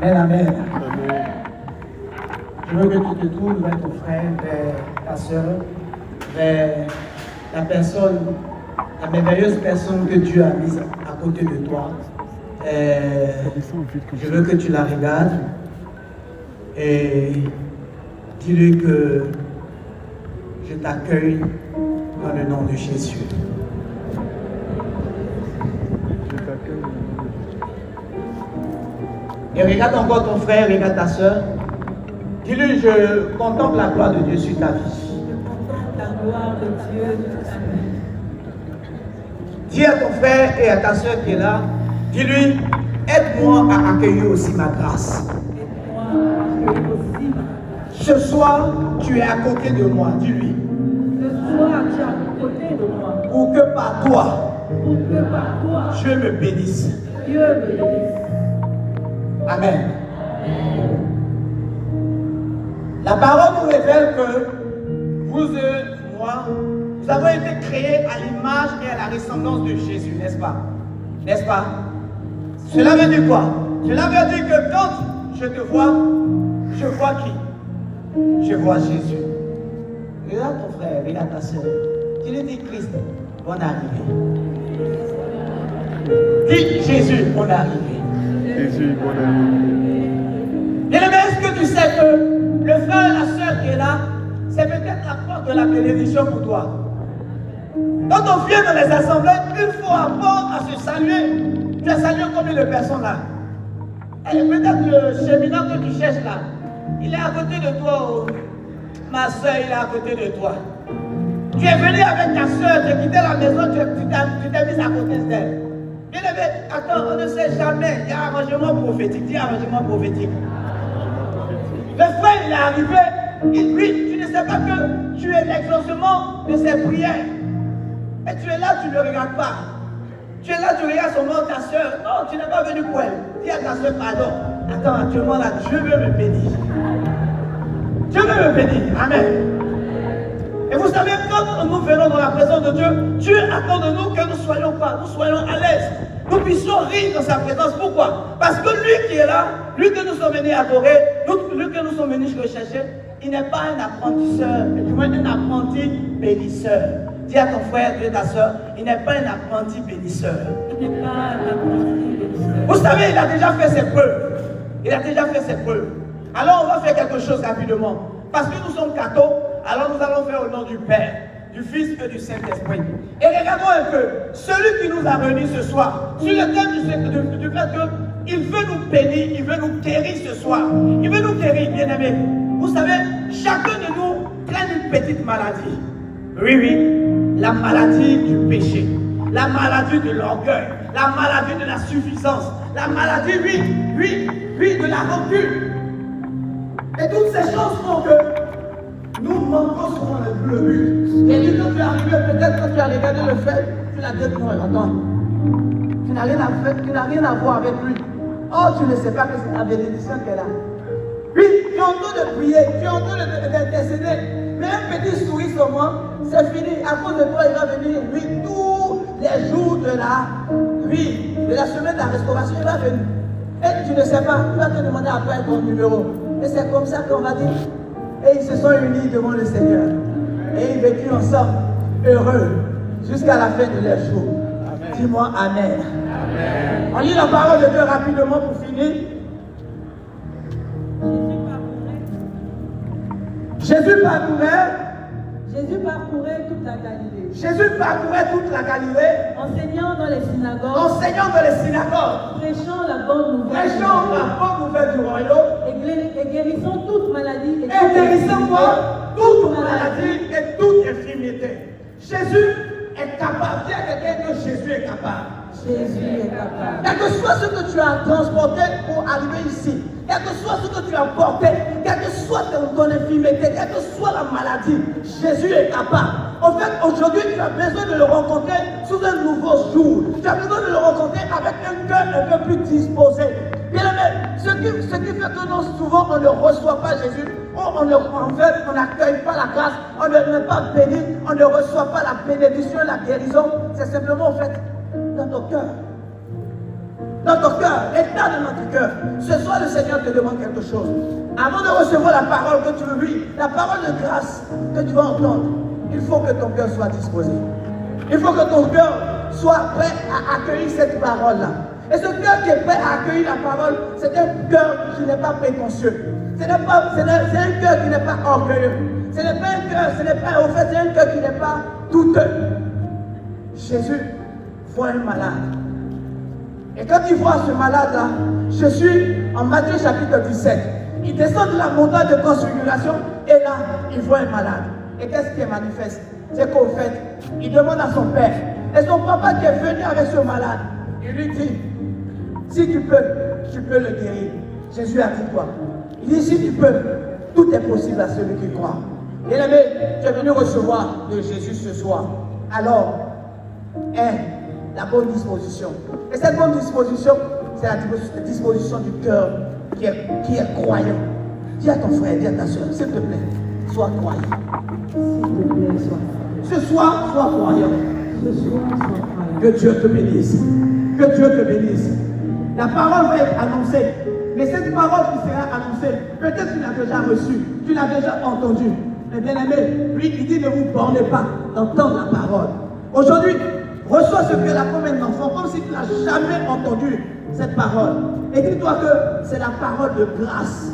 Amen, amen. Je veux que tu te tournes vers ton frère, vers ta soeur, vers la personne, la merveilleuse personne que Dieu a mise à côté de toi. Je veux que tu la regardes et dis-lui que je t'accueille dans le nom de Jésus. Et regarde encore ton frère, regarde ta soeur. Dis-lui, je contemple la gloire de Dieu sur ta vie. La gloire de Dieu. Dis à ton frère et à ta soeur qui est là, dis-lui, aide-moi à accueillir aussi ma grâce. Aide-moi à accueillir aussi ma grâce. Ce soir, tu es à côté de moi, dis-lui. Ce soir, tu es à côté de moi. Pour que par toi, Dieu me bénisse. Dieu me bénisse. Amen. La parole nous révèle que vous et moi, nous avons été créés à l'image et à la ressemblance de Jésus, n'est-ce pas? N'est-ce pas? Cela veut dire quoi? Cela veut dire que quand je te vois, je vois qui? Je vois Jésus. Regarde ton frère, regarde ta soeur. Tu lui dis Christ, bonne arrivée. Dis Jésus, bonne arrivée. Jésus, bonne arrivée. Bien-aimé, est-ce que tu sais que le frère et la soeur qui est là, c'est peut-être la porte de la bénédiction pour toi? Quand on vient dans les assemblées, il faut apprendre à se saluer. Tu as salué combien de personnes là? Et peut-être le cheminot que tu cherches là, il est à côté de toi. Oh. Ma soeur, il est à côté de toi. Tu es venu avec ta soeur, tu as quitté la maison, tu t'es mise à côté d'elle. Bien-aimé, attends, on ne sait jamais. Il y a un arrangement prophétique. Dis arrangement prophétique. Le frère, il est arrivé. Lui, tu ne sais pas que tu es l'exaucement de ses prières. Et tu es là, tu ne le regardes pas. Tu es là, tu regardes seulement ta soeur. Non, tu n'es pas venu pour elle. Dis à ta soeur, pardon. Attends, actuellement là, Dieu veut me bénir. Dieu veut me bénir. Amen. Et vous savez, quand nous venons dans la présence de Dieu, Dieu attend de nous que nous soyons pas, nous soyons à l'aise. Nous puissions rire dans sa présence. Pourquoi? Parce que lui qui est là, lui que nous sommes venus adorer, lui que nous sommes venus rechercher, il n'est pas un apprentisseur, mais du moins un apprenti bénisseur. Dis à ton frère, dis à ta soeur, il n'est pas un apprenti bénisseur. Il n'est pas un apprenti bénisseur. Vous savez, il a déjà fait ses preuves. Il a déjà fait ses preuves. Alors on va faire quelque chose rapidement. Parce que nous sommes cathos, alors nous allons faire au nom du Père, du Fils et du Saint-Esprit. Et regardons un peu, celui qui nous a réunis ce soir, sur le thème du fait qu'il veut nous bénir, il veut nous guérir ce soir. Il veut nous guérir, bien-aimés. Vous savez, chacun de nous traîne une petite maladie. Oui, oui, la maladie du péché, la maladie de l'orgueil, la maladie de la suffisance, la maladie, oui, de la rancune. Et toutes ces choses font que nous manquons souvent le but. Et quand tu es arrivé, peut-être quand tu as regardé le fait, tu l'as dit, non, attends, tu n'as rien à voir avec lui. Oh, tu ne sais pas que c'est la bénédiction qu'elle a. Oui, tu es en train de prier, tu es en train d'intercéder, mais un petit sourire sur moi, c'est fini. À cause de toi, il va venir, oui, tous les jours de la semaine de la restauration, il va venir. Et tu ne sais pas, tu vas te demander après ton numéro. Et c'est comme ça qu'on va dire. Et ils se sont unis devant le Seigneur. Et ils vécurent ensemble, heureux, jusqu'à la fin de leur jour. Dis-moi Amen. Amen. On lit la parole de Dieu rapidement pour finir. Jésus parcourait toute la Galilée. Jésus parcourait toute la Galilée. Enseignant dans les synagogues. Prêchant la bonne nouvelle du royaume. Et guérissant toute maladie. Et guérissant quoi? Toute maladie et toute infirmité. Jésus est capable. Dis à quelqu'un que Jésus est capable. Jésus est capable. Quel que soit ce que tu as transporté pour arriver ici, quel que soit ce que tu as porté, quelle que soit ton infirmité, quelle que soit la maladie, Jésus est capable. En fait, aujourd'hui, tu as besoin de le rencontrer sous un nouveau jour. Tu as besoin de le rencontrer avec un cœur un peu plus disposé. Bien aimé, ce qui fait que nous, souvent, on ne reçoit pas Jésus. En fait, on n'accueille pas la grâce, on n'est pas béni, on ne reçoit pas la bénédiction, la guérison. C'est simplement, en fait, dans ton cœur. dans ton cœur, l'état de notre cœur. Ce soir, le Seigneur te demande quelque chose. Avant de recevoir la parole que tu veux vivre, la parole de grâce que tu vas entendre, il faut que ton cœur soit disposé. Il faut que ton cœur soit prêt à accueillir cette parole-là. Et ce cœur qui est prêt à accueillir la parole, c'est un cœur qui n'est pas prétentieux. C'est un cœur qui n'est pas orgueilleux. Ce n'est pas un cœur, c'est un cœur qui n'est pas douteux. Jésus voit un malade. Et quand il voit ce malade-là, Jésus, en Matthieu chapitre 17, il descend de la montagne de transfiguration et là, il voit un malade. Et qu'est-ce qui est manifeste? C'est qu'au fait, il demande à son père. Et son papa qui est venu avec ce malade, il lui dit, si tu peux le guérir. Jésus a dit quoi? Il dit, si tu peux, tout est possible à celui qui croit. Bien-aimé, tu es venu recevoir de Jésus ce soir. Alors, la bonne disposition. Et cette bonne disposition, c'est la disposition du cœur qui est croyant. Dis à ton frère, dis à ta soeur, s'il te plaît, sois croyant. S'il te plaît, sois. Ce soir, sois croyant. Ce soir, sois croyant. Que Dieu te bénisse. Que Dieu te bénisse. La parole va être annoncée. Mais cette parole qui sera annoncée, peut-être tu l'as déjà reçue, tu l'as déjà entendue. Mais bien aimé, lui, il dit ne vous bornez pas d'entendre la parole. Aujourd'hui, reçois ce que la promesse d'enfant, comme si tu n'as jamais entendu cette parole. Et dis-toi que c'est la parole de grâce.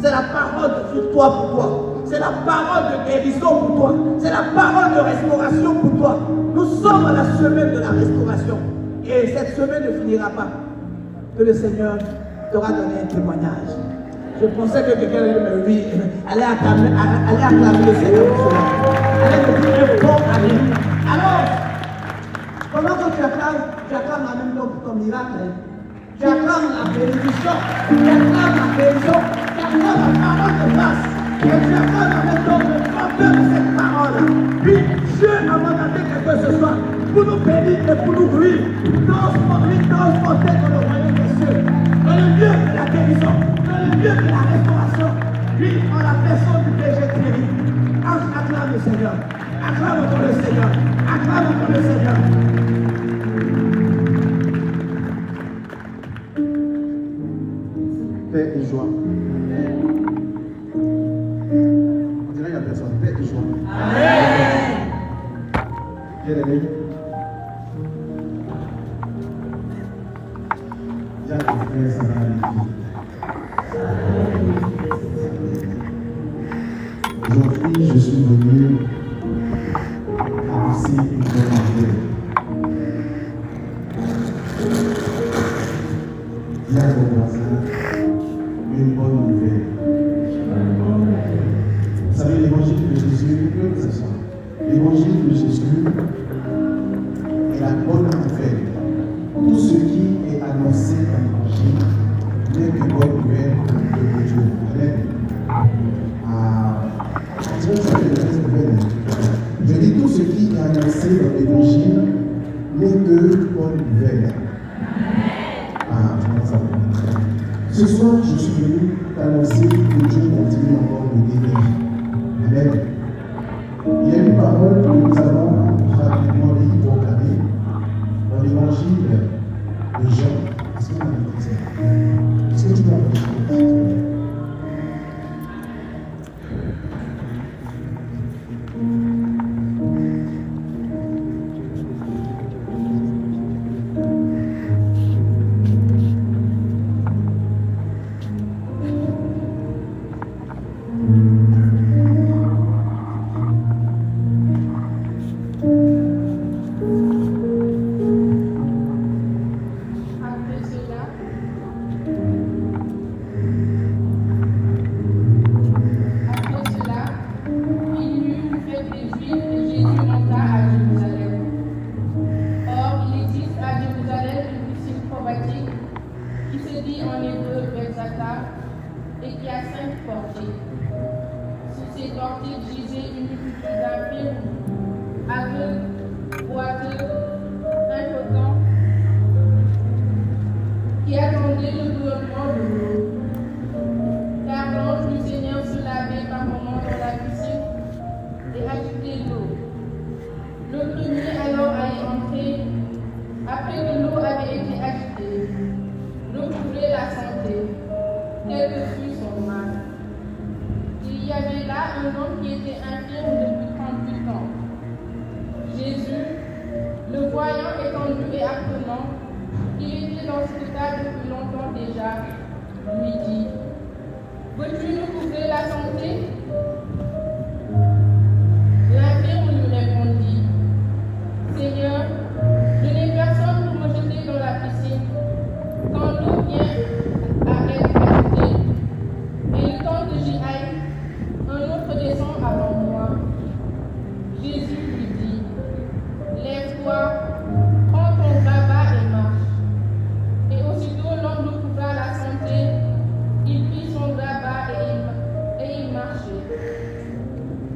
C'est la parole de victoire pour toi. C'est la parole de guérison pour toi. C'est la parole de restauration pour toi. Nous sommes à la semaine de la restauration. Et cette semaine ne finira pas. Que le Seigneur t'aura donné un témoignage. Je pensais que quelqu'un allait acclamer le Seigneur pour cela. Allait te dire un bon amen. Alors, pendant que tu acclames en même temps pour ton miracle, tu acclames la bénédiction, tu acclames la guérison, tu acclames la parole de grâce, et tu acclames en même temps le porteur de cette parole. Puis Dieu a mandaté quelque chose ce soir pour nous bénir et pour nous gourir, transporter dans le royaume des cieux, dans le lieu de la guérison, dans le lieu de la restauration. Puis en la personne du péché Thierry, acclame le Seigneur, acclame encore le Seigneur, acclame encore le Seigneur. Paix et joie. On dirait qu'il n'y a personne. Paix et joie. Amen. Bien-aimé, il y a des frères, ça va aller. Aujourd'hui, je suis venu annoncer une bonne nouvelle. Il y a des voisins. Une bonne nouvelle. Vous savez, l'évangile de Jésus, l'évangile de Jésus est la bonne nouvelle. Tout ce qui est annoncé dans l'évangile n'est que bonne nouvelle de Dieu. Amen. Je dis tout ce qui est annoncé dans l'évangile n'est que bonne nouvelle. Ce soir, je suis venu t'annoncer que Dieu continue encore de guérir. Amen. Il y a une parole que nous avons rapidement proclamée dans l'évangile de Jean. Est-ce que tu m'as dit ça? Est-ce que tu m'as dit ça? voyant étendu et apprenant qu'il était dans cet état depuis longtemps déjà, lui dit, « Veux-tu nous couvrir la santé ?» L'infirme lui répondit, « Seigneur, je n'ai personne pour me jeter dans la piscine. Quand l'eau vient à être ajoutée, et le temps que j'y aille, un autre descend avant moi. » Jésus lui dit, « Lève-toi, prends ton grabat et marche. » Et aussitôt l'homme lui couvra la santé, il prit son grabat et il marchait.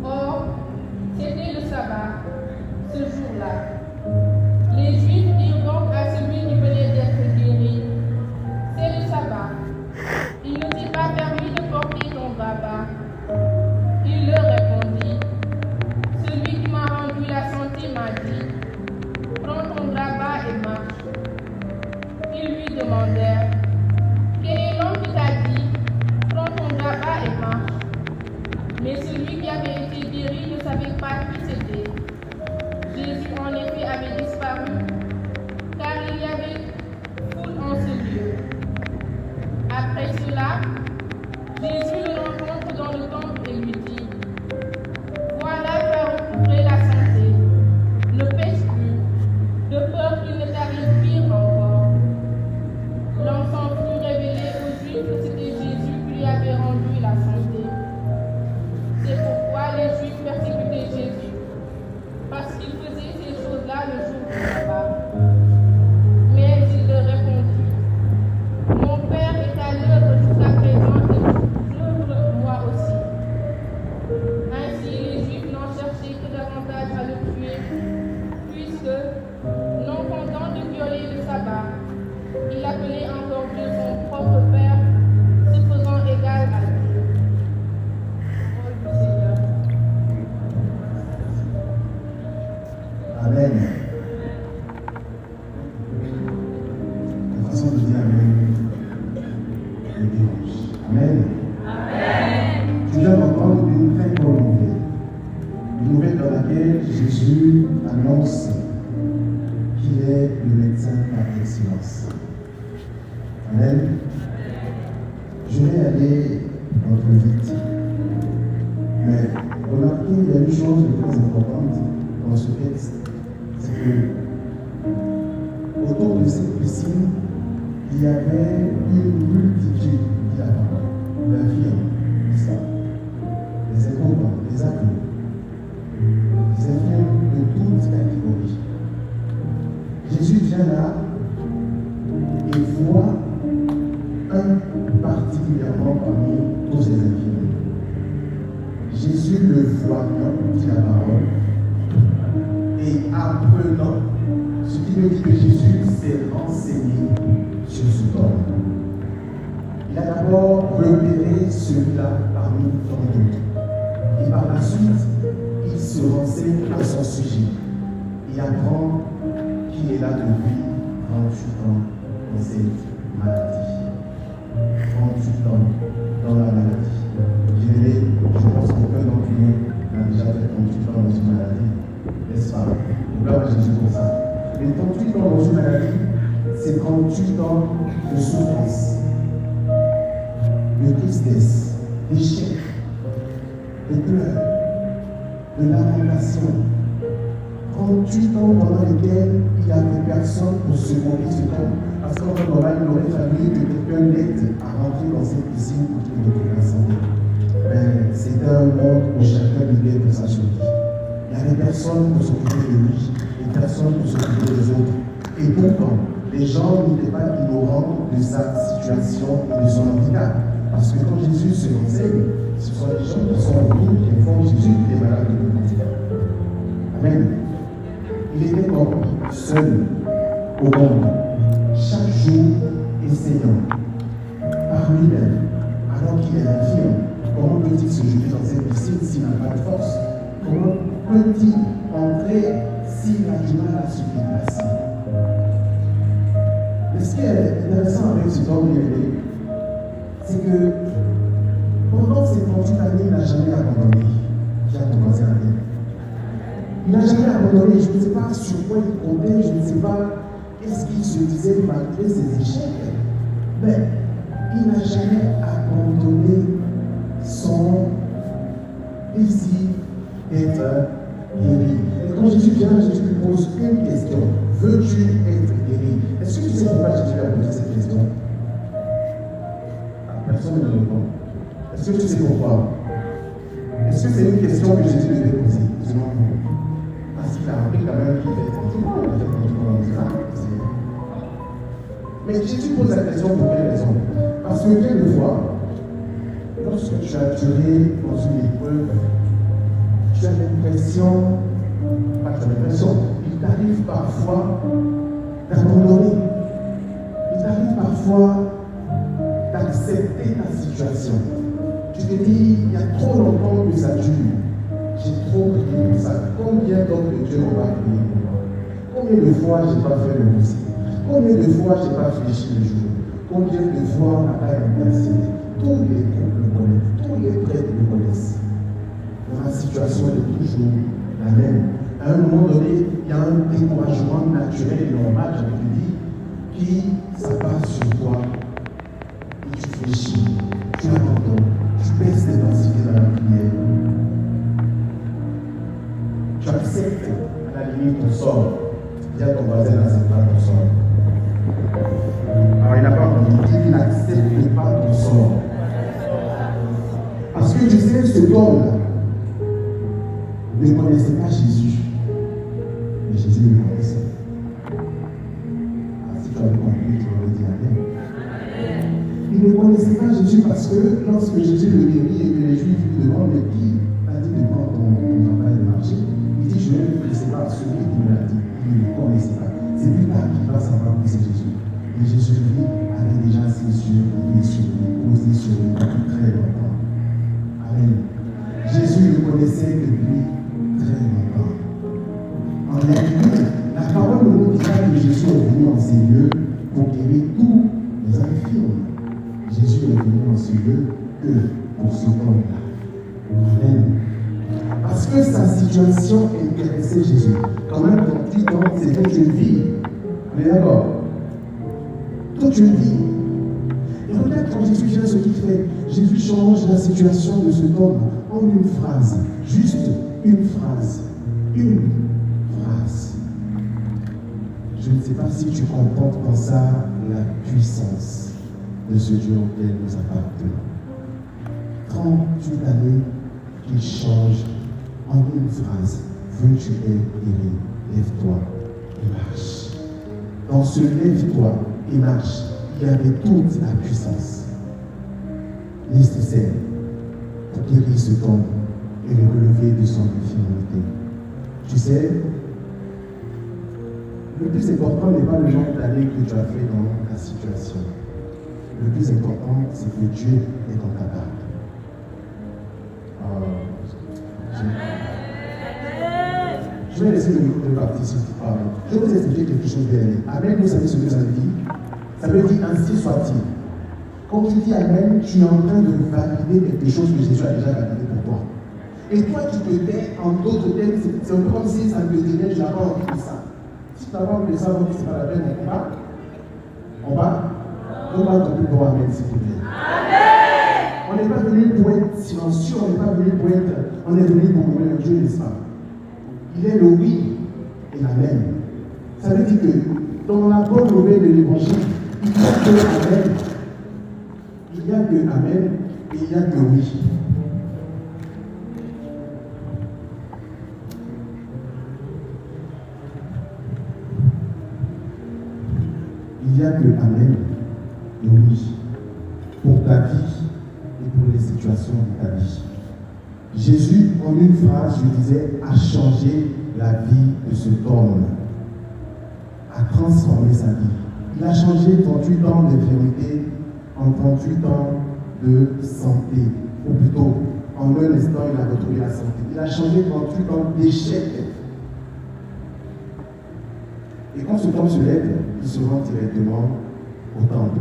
Or, c'était le sabbat, ce jour-là. Les Juifs dirent donc à celui qui venait d'être guéri, « C'est le sabbat. Il ne t'est pas permis de porter ton grabat. » Il leur répondit, « Celui qui m'a rendu la santé m'a dit, « Prends ton grabat et marche. » Ils lui demandèrent, « Quel est l'homme qui t'a dit, « Prends ton grabat et marche ?» Mais celui qui avait été guéri ne savait pas qui c'était. Jésus en effet avait disparu, car il y avait foule en ce lieu. Après cela, Jésus le rencontre dans le temple et lui dit, « Voilà tu as recouvré la santé, ne pêche plus, de peur qu'il ne t'arrive pire encore. » L'enfant fut révélé aux Juifs que c'était Jésus qui lui avait rendu la santé. C'est pourquoi les Juifs persécutaient Jésus, parce qu'il faisait ces choses-là le jour du sabbat. Mais il leur répondit, « Mon Père est à l'œuvre jusqu'à présent et j'œuvre moi aussi. » Ainsi les Juifs n'en cherchaient que davantage à le tuer, puisque, non content de violer le sabbat, il appelait encore Dieu son propre Père, se faisant égal à Dieu. Parole du Seigneur. Amen. La façon de dire Amen me dérange. Amen. Amen. Tu viens d'entendre une très bonne nouvelle. Une nouvelle dans laquelle Jésus annonce qu'il est le médecin par excellence. Amen. Je vais aller un peu vite. Mais remarquez, il y a une chose de très importante dans ce texte. C'est que autour de cette piscine, il y avait une multitude d'infirmes, des incompétents, des aveugles, des infirmes de toutes catégories. Jésus vient là et voit un particulièrement parmi tous ces infirmes. Jésus le voyant, dit la parole, et apprenant, ce qui veut dire que Jésus s'est renseigné sur ce homme. Il a d'abord repéré celui-là parmi tant d'autres. Et par la suite, il se renseigne à son sujet. Il apprend qu'il est là depuis 38 ans dans cette maladie. 38 ans dans la maladie. Je pense qu'aucun d'entre nous n'a déjà fait 38 ans dans une maladie, n'est-ce pas? On gloire à Jésus pour ça. Mais 38 ans dans une maladie, c'est 38 ans de souffrance, de tristesse, d'échec, de pleurs, de lamentation. 38 ans pendant lesquels il n'y avait personne pour secourir cet homme. Parce qu'en temps normal, il aurait fallu que quelqu'un l'aide à rentrer dans cette piscine pour qu'il retrouve la santé. Mais c'était un monde où chacun vivait pour sa survie. Il n'y avait personne pour s'occuper de lui et personne pour s'occuper des autres. Et pourtant, les gens n'étaient pas ignorants de sa situation et de son handicap. Parce que quand Jésus se renseigne, ce sont les gens qui sont autour qui informent Jésus qu'il est malade de handicap. Amen. Il était donc seul au monde, chaque jour essayant, par lui-même, alors qu'il est infirme. Comment peut-il se jeter dans cette piscine s'il n'a pas de force? Comment peut-il entrer s'il a du mal à se déplacer? Mais ce qui est intéressant avec cet homme bien-aimé, c'est que pendant ces 38 années, il n'a jamais abandonné. Il a commencé à aller. Il n'a jamais abandonné. Je ne sais pas sur quoi il comptait, je ne sais pas qu'est-ce qu'il se disait malgré ses échecs. Mais il n'a jamais abandonné son désir d'être guéri. Et quand Jésus vient, Jésus lui pose une question. Veux-tu être guéri? Est-ce que tu sais pourquoi Jésus a posé cette question? Personne ne répond. Est-ce que tu sais pourquoi? Est-ce que c'est une question que Jésus devait poser? Non. Parce qu'il a appris quand même qu'il fait mais Jésus pose la question pour quelle raison? Parce que quelquefois, lorsque tu as duré dans une épreuve, tu as l'impression, pas que tu as l'impression, il t'arrive parfois d'abandonner. Il t'arrive parfois d'accepter ta situation. Tu te dis, il y a trop longtemps que ça dure. J'ai trop prié pour ça. Combien d'autres de Dieu n'ont pas prié pour moi? Combien de fois je n'ai pas fait le roussi? Combien de fois je n'ai pas fléchi les jours? Combien de fois on n'a pas intercédé? Tous les groupes le connaissent, tous les prêtres le connaissent. La situation est toujours la même. À un moment donné, il y a un découragement naturel et normal, je te dis, qui s'abat sur toi. Et tu fléchis, tu abandonnes, tu baisses tes densités dans la prière. Tu acceptes à la limite ton sort. Dis à ton voisin, n'accepte pas ton sort. Alors il n'a pas entendu, il n'accepte pas ton sort. Parce que tu sais, cet homme-là ne connaissait pas Jésus. Mais Jésus le connaissait. Si tu avais compris, tu aurais dit Amen. Il ne connaissait pas Jésus parce que lorsque Jésus le guérit et que les Juifs lui demandent, mais qui t'a dit de prendre ton travail de marché? Il dit, je ne le connaissais pas. Celui qui me l'a dit, il ne le connaissait pas. C'est plus tard qu'il va savoir que c'est Jésus. Et Jésus, lui, avait déjà ses yeux rivés sur lui, posés sur lui depuis très longtemps. Amen. Jésus le connaissait depuis très longtemps. En réalité, la parole nous dit que Jésus est venu en ces lieux pour guérir tous les infirmes. Jésus est venu en ces lieux que pour ce temps-là. Amen. Parce que sa situation intéressait Jésus. Quand même, dans 8 ans, c'est toute une vie. On est d'accord? Toute une vie. Et regarde quand Jésus vient, ce qu'il fait. Jésus change la situation de cet homme en une phrase. Juste une phrase. Une phrase. Je ne sais pas si tu comprends dans ça la puissance de ce Dieu auquel nous appartenons. 38 années qu'il change en une phrase. Veux-tu être guéri? Lève-toi et marche. Dans ce lève-toi et marche, il y avait toute la puissance nécessaire pour guérir cet homme et le relever de son infirmité. Tu sais, le plus important n'est pas le nombre d'années que tu as fait dans ta situation. Le plus important, c'est que Dieu est dans ta barque. Je vais laisser le micro de partir si tu parles. Je vais vous expliquer quelque chose derrière. Amen, vous savez ce que ça veut dire? Ça veut dire ainsi soit-il. Quand tu dis Amen, tu es en train de valider quelque chose que Jésus a déjà validé pour toi. Et toi, tu te tais en d'autres termes, c'est un peu comme si ça te dirait, je n'ai pas envie de ça. Si tu n'as pas envie de ça, on dit c'est pas la peine, on va. On va. On va ton plus pour Amen, s'il vous plaît. Amen. On n'est pas venu pour être silencieux, on n'est pas venu pour être. On est venu pour mourir le Dieu, n'est-ce pas? Il est le oui et l'Amen. Ça veut dire que dans la bonne nouvelle de l'évangile, il n'y a que Amen. Il n'y a que Amen et il n'y a que oui. Il n'y a que Amen et oui pour ta vie et pour les situations de ta vie. Jésus, en une phrase, je disais, a changé la vie de cet homme, a transformé sa vie. Il a changé 38 ans d'infirmité en 38 ans de santé, ou plutôt, en un instant, il a retrouvé la santé. Il a changé 38 ans d'échec. Et quand cet homme se lève, il se rend directement au temple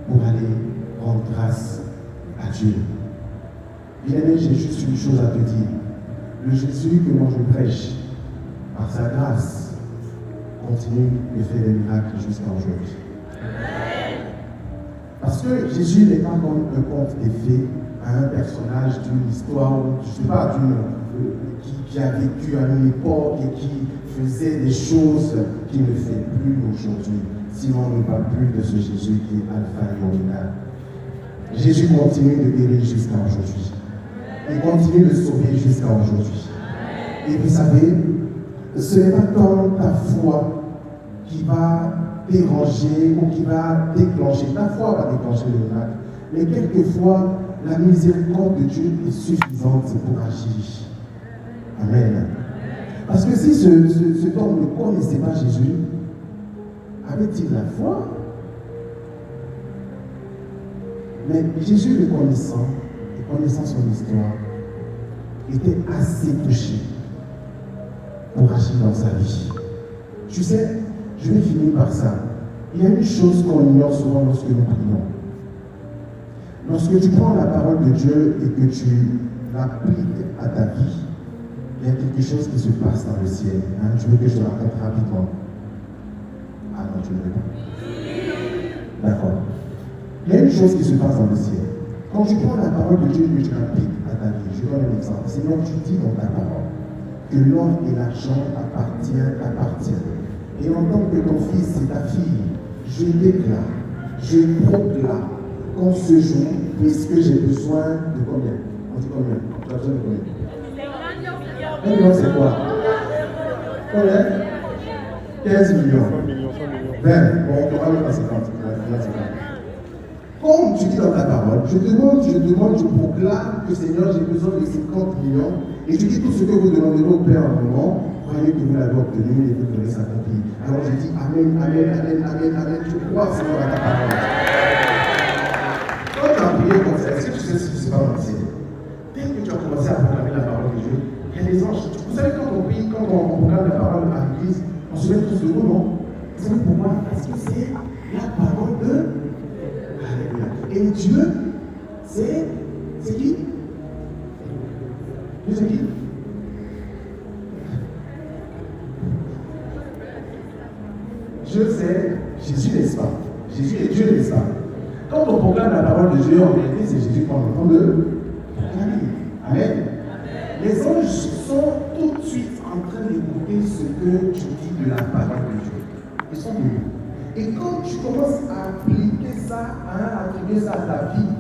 pour aller rendre grâce à Dieu. Bien-aimé, j'ai juste une chose à te dire. Le Jésus que moi je prêche par sa grâce, continue de faire des miracles jusqu'à aujourd'hui. Parce que Jésus n'est pas comme un conte des fées à un personnage d'une histoire, je ne sais pas, qui a vécu à une époque et qui faisait des choses qu'il ne fait plus aujourd'hui. Sinon, on ne parle plus de ce Jésus qui est Alpha et Oméga. Jésus continue de guérir jusqu'à aujourd'hui. Il continue de sauver jusqu'à aujourd'hui. Et vous savez, ce n'est pas tant ta foi qui va déranger ou qui va déclencher. Ta foi va déclencher le miracle. Mais quelquefois, la miséricorde de Dieu est suffisante pour agir. Amen. Parce que si cet homme ne connaissait pas Jésus, avait-il la foi? Mais Jésus le connaissant, et connaissant son histoire, était assez touché pour agir dans sa vie. Tu sais, je vais finir par ça. Il y a une chose qu'on ignore souvent lorsque nous prions. Lorsque tu prends la parole de Dieu et que tu l'appliques à ta vie, il y a quelque chose qui se passe dans le ciel. Hein? Tu veux que je te raconte rapidement? Ah non, tu ne veux pas. D'accord. Il y a une chose qui se passe dans le ciel. Quand tu prends la parole de Dieu et que tu l'appliques à ta vie, je donne un exemple. Seigneur, tu dis dans ta parole que l'or et l'argent t'appartiennent. Et en tant que ton fils et ta fille, je déclare, je proclame qu'en ce jour, puisque j'ai besoin de combien? On dit combien? Tu as besoin de combien? 1 million, c'est quoi? Combien? 15 millions. 20. Bon, on va mettre à 50. Comme tu dis dans ta parole, je proclame que Seigneur, j'ai besoin de 50 millions. Et tu dis tout ce que vous demanderez au Père en moment, croyez que vous l'avez obtenu et que vous devez s'accomplir. Alors je dis Amen, Amen, Amen, Amen, Amen. Tu crois, Seigneur, à ta parole. Quand tu as prié comme ça, est-ce que tu sais ce qui se passe dans le ciel? Dès que tu as commencé à proclamer la parole de Dieu, il y a des anges. Vous savez, quand on prie, quand on proclame la parole à l'église, on se met tous debout, non? Vous savez pourquoi? Parce que c'est la parole de Alléluia. Et Dieu, c'est qui? Dieu, c'est qui? Dieu, c'est Jésus, n'est-ce pas? Jésus est Dieu, n'est-ce pas? Quand on proclame la parole de Dieu, en réalité, c'est Jésus qu'on entend de proclamer. Amen. Les anges sont tout de suite en train d'écouter ce que tu dis de la parole de Dieu. Ils sont debout. Et quand tu commences à appliquer ça, à attribuer ça à ta vie,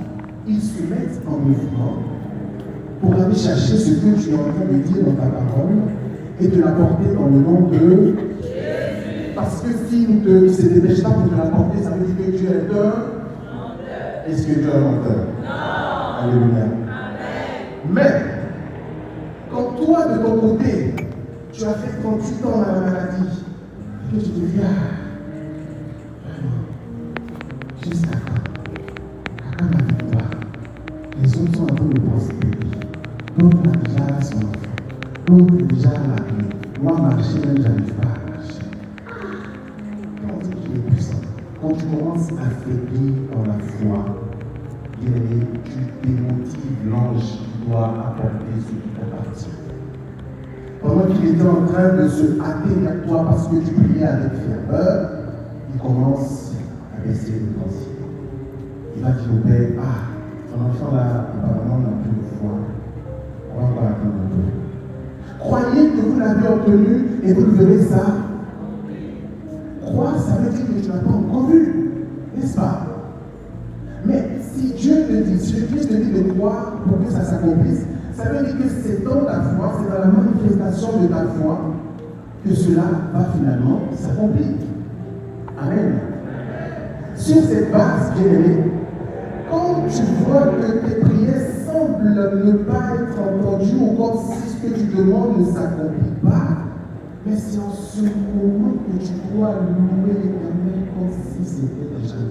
ils se mettent en mouvement pour aller chercher ce que tu es en train de dire dans ta parole et de l'apporter dans le nom de Jésus. Parce que s'il ne se dépêche pas pour te l'apporter, ça veut dire que Dieu est un menteur. Est-ce que Dieu est un menteur? Non. Alléluia. Amen. Mais, quand toi, de ton côté, tu as fait 38 ans dans la maladie, et que tu te dis, jusqu'à quand? À quand ma victoire? Les autres sont en train de prospérer. D'autres ont déjà son enfant. D'autres ont déjà la clé. Moi, marcher, même, je n'arrive pas à marcher. Quand on dit qu'il est puissant, quand tu commences à faiblir dans la foi, tu démotives l'ange qui doit apporter ce qui t'appartient. Pendant qu'il était en train de se hâter vers toi parce que tu priais avec ferveur, il commence à baisser le brancier. Il va dire au père, ton enfant là, apparemment n'a plus de foi. On va pas attendre un peu. Croyez que vous l'avez obtenu et vous le verrez ça. Croire, ça veut dire que tu n'as pas encore vu, n'est-ce pas? Mais si Dieu te dit, si Christ te dit de croire pour que ça s'accomplisse, ça veut dire que c'est dans ta foi, c'est dans la manifestation de ta foi que cela va finalement s'accomplir. Amen. Sur cette base, bien-aimé, quand tu vois que tes prières semblent ne pas être entendues ou comme si ce que tu demandes ne s'accomplit pas, mais c'est en ce moment que tu dois louer l'Éternel comme si c'était déjà dit.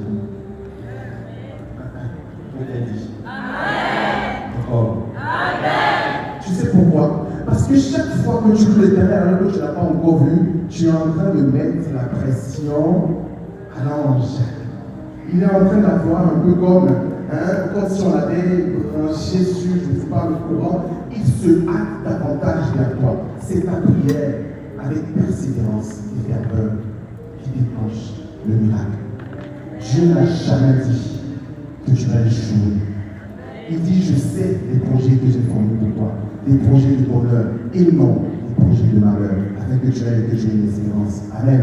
Amen. Encore. Amen. Tu sais pourquoi? Parce que chaque fois que tu loues l'Éternel alors que tu ne l'as pas encore vu, tu es en train de mettre la pression à l'ange. Il est en train d'avoir un peu comme si on avait branché sur, je ne sais pas, le courant. Il se hâte davantage vers toi. C'est ta prière avec persévérance et ferveur qui déclenche le miracle. Dieu n'a jamais dit que tu vas échouer. Il dit, je sais les projets que j'ai formés pour toi, des projets de bonheur et non des projets de malheur, afin que tu aies une espérance. Amen.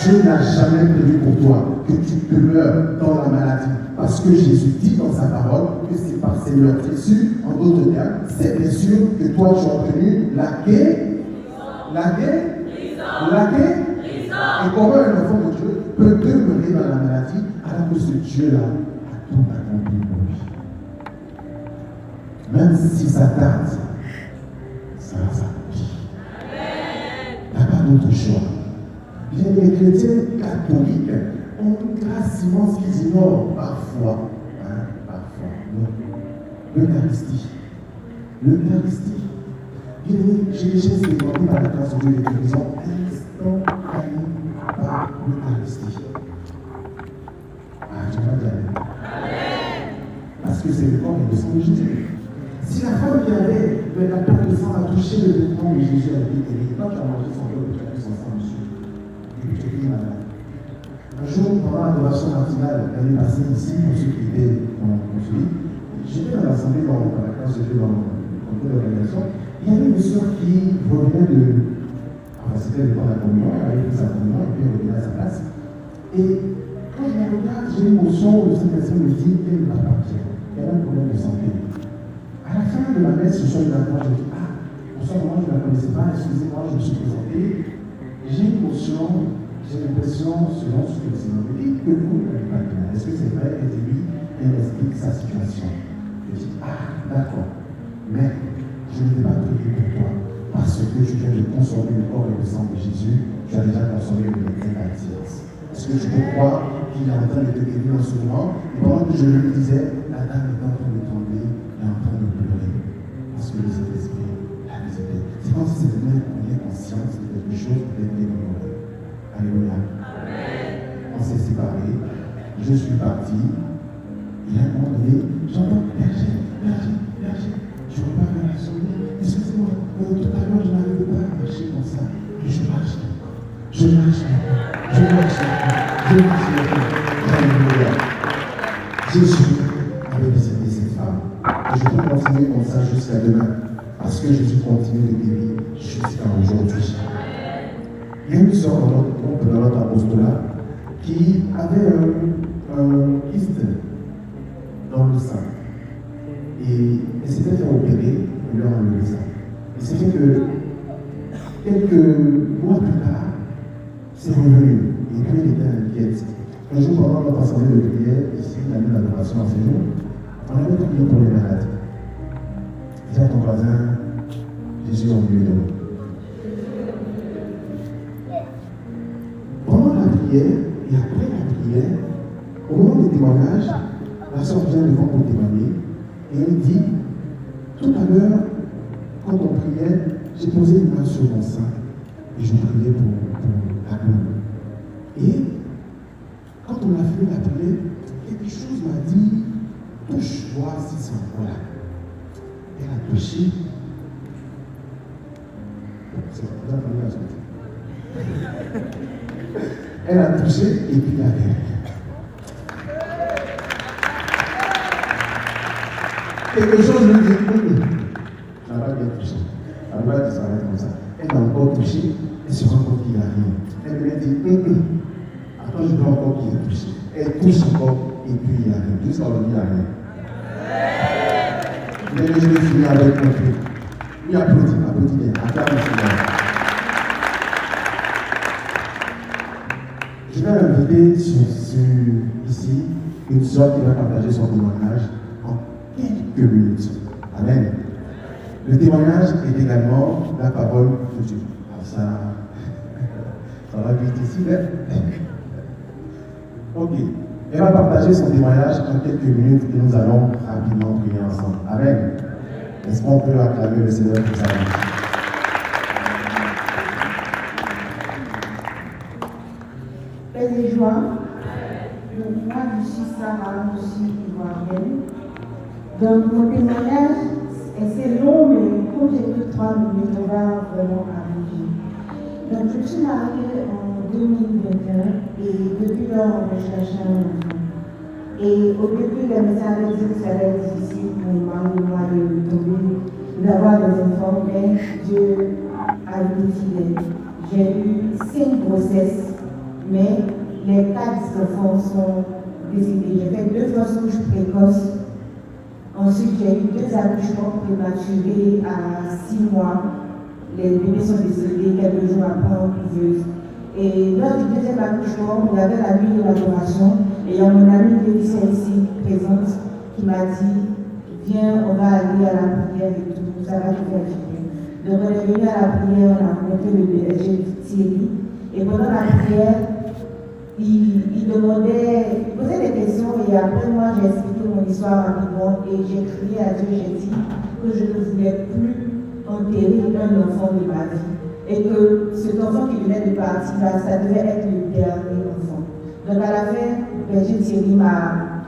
Dieu n'a jamais prévu pour toi que tu demeures dans la maladie. Parce que Jésus dit dans sa parole que c'est par ses meurtrissures, en d'autres termes, c'est bien sûr que toi tu as obtenu la guérison. Et comment un enfant de Dieu peut demeurer dans la maladie alors que ce Dieu-là a tout accompli pour lui. Même si ça tarde, ça va s'accomplir. Il n'y a pas d'autre choix. Bien, les chrétiens catholiques ont une grâce immense qu'ils ignorent parfois. Parfois. Non. L'Eucharistie. L'Eucharistie. Bien, j'ai déjà expérimenté par la grâce de Dieu les guérisons instantanées par l'Eucharistie. Tu vas dire Amen. Parce que c'est le corps et le sang de Jésus. Si la femme qui avait la perte de sang a touché le vêtement de Jésus, elle a été guérie. Quand tu as mangé son corps, tu as pris son sang dessus. Et puis tu es malade. Un jour, pendant l'adoration matinale, l'année passée ici, pour ceux qui étaient dans le suivi, j'étais dans l'assemblée, dans la classe, j'étais dans le l'organisation. Il y avait une soeur qui revenait de. Enfin, c'était le temps de la communion, elle avait pris sa communion et puis elle revenait à sa place. Et quand je la regarde, j'ai l'émotion, le Saint-Esprit me dit qu'elle va partir. Elle a un problème de santé. À la fin de la messe, ce soir, je dis, pour ça, moi, je ne la connaissais pas, excusez-moi, je me suis présenté. J'ai une émotion, j'ai l'impression, selon ce que le Seigneur me dit, que vous ne l'avez pas bien. Est-ce que c'est vrai? Et lui, elle explique sa situation. Je dis, d'accord, mais je ne vais pas prier pour toi, parce que tu viens de consommer le corps et le sang de Jésus, tu as déjà consommé le médecin d'Altias. Est-ce que tu peux croire qu'il est en train de te guérir en ce moment? Et pendant que je lui disais, la dame est en train de trembler, elle est en train de pleurer. Parce que le Saint-Esprit l'a visité. C'est comme si cette mère prenait conscience de quelque chose peut-être ignoré. Alléluia. On s'est séparés. Je suis parti. Et à un moment donné, j'entends berger. Je ne veux pas faire la soirée. Excusez-moi, tout à l'heure, je n'arrivais pas à marcher comme ça. Et je marche encore. Alléluia. Jésus avait visité cette femme. Et je peux continuer comme ça jusqu'à demain. Parce que Jésus continue de guérir jusqu'à aujourd'hui. Il y a une sœur dans notre groupe, dans notre apostolat, qui avait un kyste dans le sein. Et elle s'était fait opérer, et leur enlever ça. Et c'est fait que quelques mois plus tard, c'est revenu. Et puis elle était inquiète. Un jour, pendant notre assemblée de prière, ici, la nuit d'adoration à Séjour, on avait prié pour les malades. Dis à ton voisin, Jésus en milieu de nous. Pendant la prière, et après la prière, au moment des témoignages, la sœur vient devant pour témoigner, et elle dit, tout à l'heure, quand on priait, j'ai posé une main sur mon sein, et je priais pour la gloire. Et quand on a fini la prière, quelque chose m'a dit, touche-moi si c'est encore là. Elle a touché. Elle a touché et puis la gueule. Quelque chose lui dit, ça va bien toucher. Elle va disparaître comme ça. Elle a encore touché, elle se rend compte qu'il n'y a rien. Elle lui a dit, attends, je veux encore qu'il y ait touché. Elle touche encore et puis il n'y a rien. Jusqu'à aujourd'hui, il n'y a rien. Mais je vais finir avec mon prix. Oui, applaudis bien. Acclame le Seigneur. Je vais inviter ici une sœur qui va partager son témoignage en quelques minutes. Amen. Le témoignage est également la parole de Dieu. Alors ça va vite ici, mais... Ok. Elle va partager son témoignage en quelques minutes et nous allons rapidement prier ensemble. Amen. Est-ce qu'on peut acclamer le Seigneur pour sa vie? Paix et joie. Moi, je suis Sarah, je suis ivoirienne. Donc, mon témoignage, c'est long, mais comme j'ai que 3 minutes, on va vraiment arriver. Donc, je me suis mariée en 2021 et depuis lors, je cherchais un enfant. Et au début, le médecin avait dit que ça allait être difficile pour moi de tomber, d'avoir des enfants, mais Dieu a été fidèle. J'ai eu 5 grossesses, mais les 4 enfants sont décédés. J'ai fait 2 fausses couches précoces. Ensuite, j'ai eu 2 accouchements prématurés à 6 mois. Les bébés sont décédés quelques jours après en couveuse. Et lors du 2e accouchement, il y avait la nuit de l'adoration. Et il y a mon amie Félicia ici présente qui m'a dit viens, on va aller à la prière et tout, ça va te faire du bien. Donc on est venu à la prière, on a rencontré le berger Thierry. Et pendant la prière, il demandait, il posait des questions et après moi j'ai expliqué mon histoire rapidement et j'ai crié à Dieu, j'ai dit que je ne voulais plus enterrer un enfant de ma vie. Et que cet enfant qui venait de partir, là, ça devait être le dernier enfant. Donc à la fin, berger Thierry m'a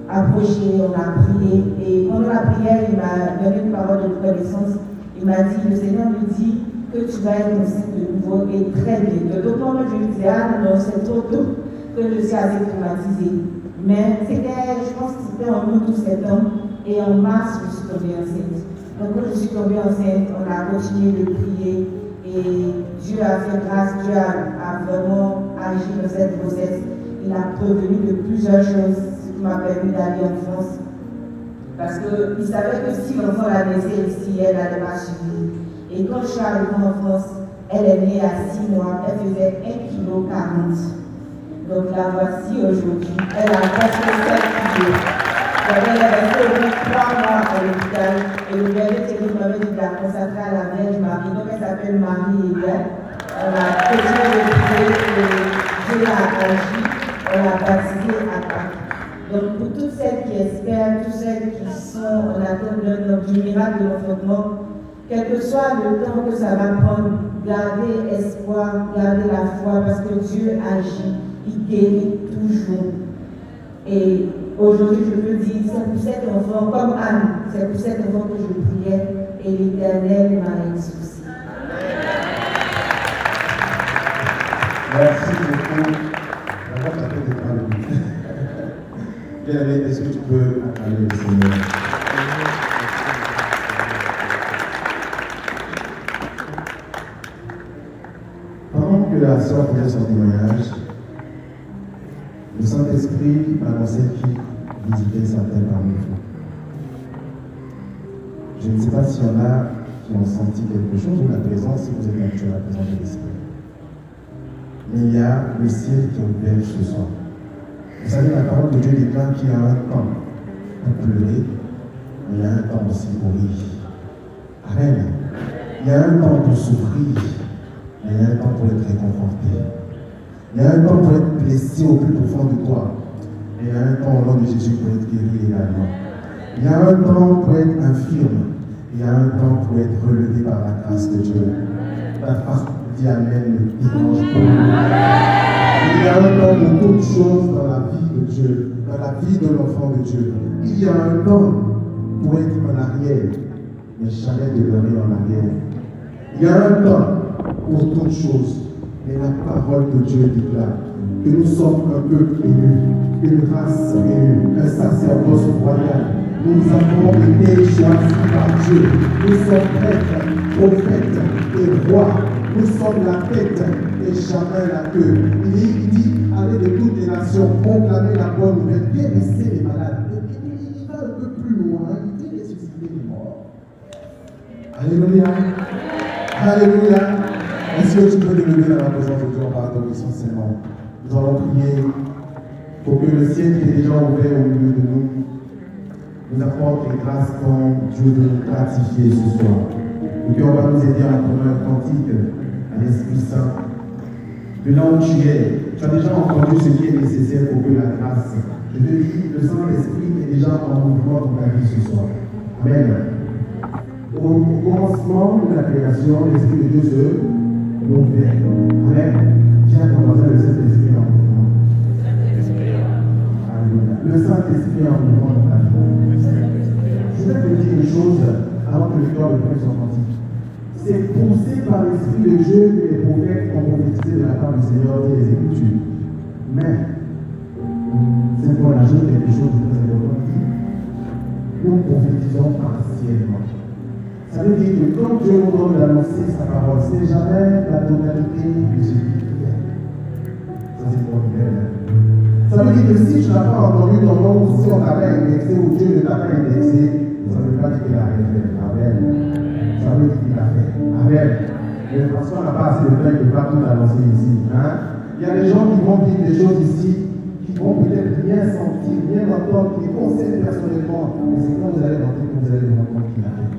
approché, on a prié. Et pendant la prière, il m'a donné une parole de reconnaissance. Il m'a dit, le Seigneur me dit que tu vas être enceinte de nouveau et très bientôt. Donc moi, je lui disais, ah non, c'est trop tôt que je suis assez traumatisée. Mais c'était, je pense que c'était en août ou septembre. Et en mars, je suis tombée enceinte. Donc quand je suis tombée enceinte, on a continué de prier. Et Dieu a fait grâce, Dieu a vraiment agi dans cette grossesse. Il a prévenu de plusieurs choses, ce qui m'a permis d'aller en France. Parce qu'il savait que si l'enfant la naissait ici, elle n'allait pas suivre. Et quand je suis arrivée en France, elle est née à 6 mois, elle faisait 1,40 kg. Donc la voici aujourd'hui. Elle a presque 7 kg. Elle est restée au bout de 3 mois à l'hôpital. Et le berger Thierry m'avait dit de la consacrer à la Vierge Marie. Donc elle s'appelle Marie-Hélène. On a continué de prier et Dieu a agi. On l'a baptisée à Pâques. Donc pour toutes celles qui espèrent, toutes celles qui sont en attente du miracle de l'enfantement, quel que soit le temps que ça va prendre, gardez espoir, gardez la foi, parce que Dieu agit, il guérit toujours. Et aujourd'hui, je peux dire, c'est pour cet enfant, comme Anne, c'est pour cet enfant que je priais, et l'Éternel m'a exaucé. Merci beaucoup. D'abord, ça fait des paroles. Bien-aimé, est-ce que tu peux acclamer le Seigneur? Pendant que la sœur faisait son témoignage, le Saint-Esprit m'annonçait qu'il visitait certains parmi vous. Je ne sais pas s'il y en a qui ont senti quelque chose de la présence, si vous êtes habitué à la présence de l'Esprit. Mais il y a le ciel qui est ouvert ce soir. Vous savez, la parole de Dieu déclare qu'il y a un temps pour pleurer, mais il y a un temps aussi pour rire. Amen. Il y a un temps pour souffrir, mais il y a un temps pour être réconforté. Il y a un temps pour être blessé au plus profond de toi. Et il y a un temps au nom de Jésus pour être guéri également. Il y a un temps pour être infirme. Il y a un temps pour être relevé par la grâce de Dieu. La phrase dit Amen le dimanche pour nous. Il y a un temps pour toutes choses dans la vie de Dieu, dans la vie de l'enfant de Dieu. Il y a un temps pour être en arrière, mais jamais demeurer en arrière. Il y a un temps pour toutes choses. Et la parole de Dieu déclare que nous sommes un peuple élu, une race élue, un sacerdoce royal. Nous avons été choisis par Dieu. Nous sommes prêtres, prophètes et rois. Nous sommes la tête et jamais la queue. Il dit, allez de toutes les nations, proclamer la bonne nouvelle, guérissez les malades. Il va un peu plus loin, il dit ressusciter les morts. Alléluia. Alléluia. Est-ce que tu peux te lever dans la présence de Dieu en adoration Seigneur? Nous allons prier pour que le ciel qui est déjà ouvert au milieu de nous nous apporte les grâces dont Dieu veut nous gratifier ce soir. Et qu'on va nous aider à prendre un cantique à l'Esprit Saint. De là où tu es, tu as déjà entendu ce qui est nécessaire pour que la grâce, je te dis, le Saint-Esprit est déjà en mouvement dans ta vie ce soir. Amen. Au commencement de la création, l'Esprit de Dieu se mouvait. Amen. Tiens, ton voisin, le Saint-Esprit en mouvement. Alléluia. Le Saint-Esprit en mouvement dans ta vie. Je vais te dire une chose avant que le cœur de Dieu soit cantique. C'est poussé par l'Esprit de Dieu que les prophètes ont prophétiser de la part du Seigneur dit les Écritures. Mais, c'est pour ajouter quelque chose de très important. Nous prophétisons partiellement. Ça veut dire que quand Dieu nous donne d'annoncer sa parole, ce n'est jamais la totalité de ce qu'il fait. Ça, c'est pour nous. Ça veut dire que si tu n'as pas entendu ton nom, ou si on t'avait indexé, ou Dieu ne t'a pas indexé, ça ne veut pas dire qu'il a rien fait. Amen. Ça veut dire qu'il a fait. Amen. Mais parce qu'on n'a pas assez de temps, il ne peut pas tout annoncer ici. Hein? Il y a des gens qui vont vivre des choses ici, qui vont peut-être bien sentir, bien entendre, qui conseillent personnellement. Mais c'est quand vous allez rentrer que vous allez vous rendre compte qu'il a fait.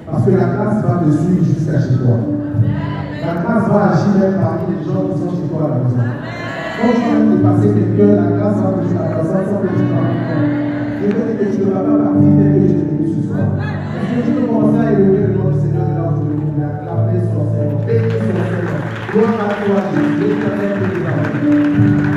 Parce que la grâce va te suivre jusqu'à chez toi. La grâce va agir même parmi les gens qui sont chez toi à la maison. Quand tu viens de passer quelqu'un, la grâce va toucher la personne sans que tu parles. Je veux dire que tu ne vas pas partir dès que je t'ai mis ce soir. Est-ce que tu peux commencer à élever le nom du Seigneur de là où je te dis, acclamer son Seigneur, bénir son Seigneur. Gloire à toi, Jésus, l'éternel de l'Israël.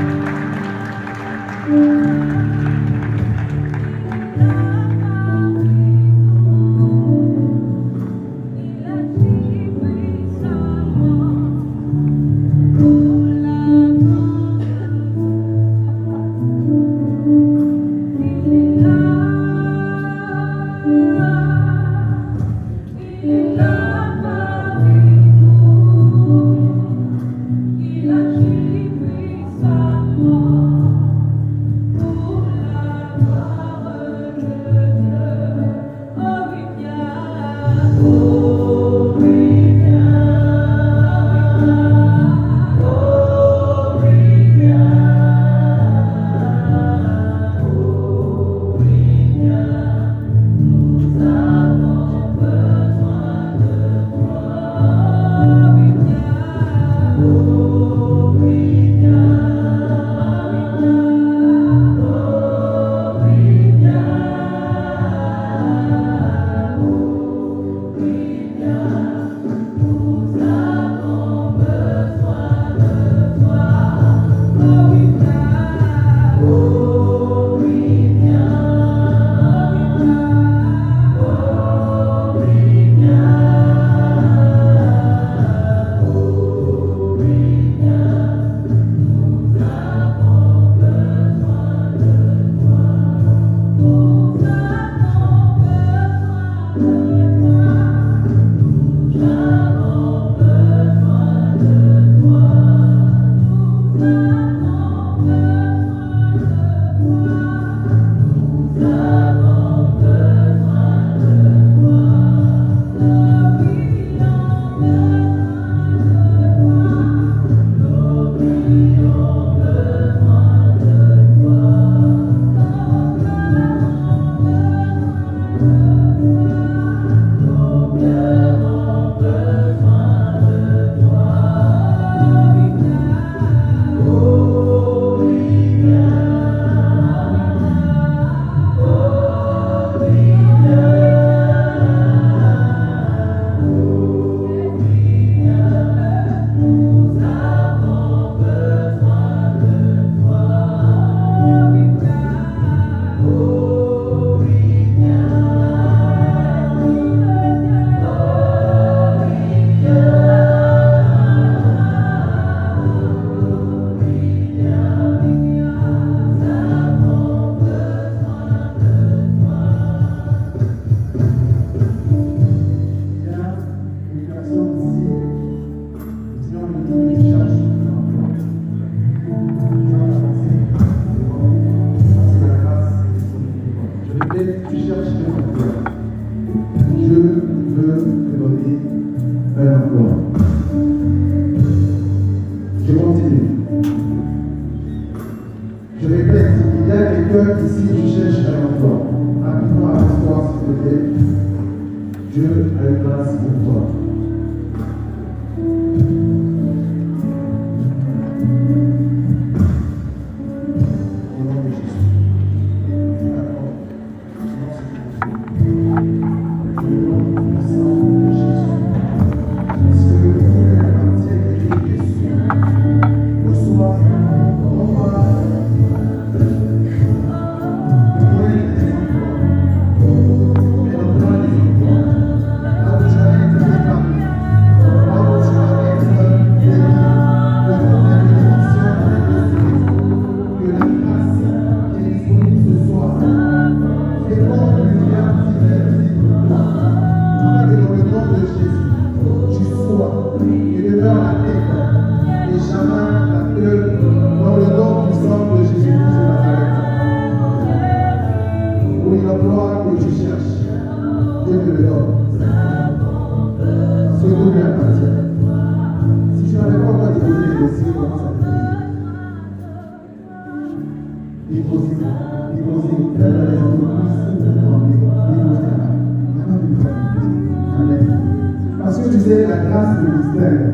Parce que tu sais, la grâce te distingue.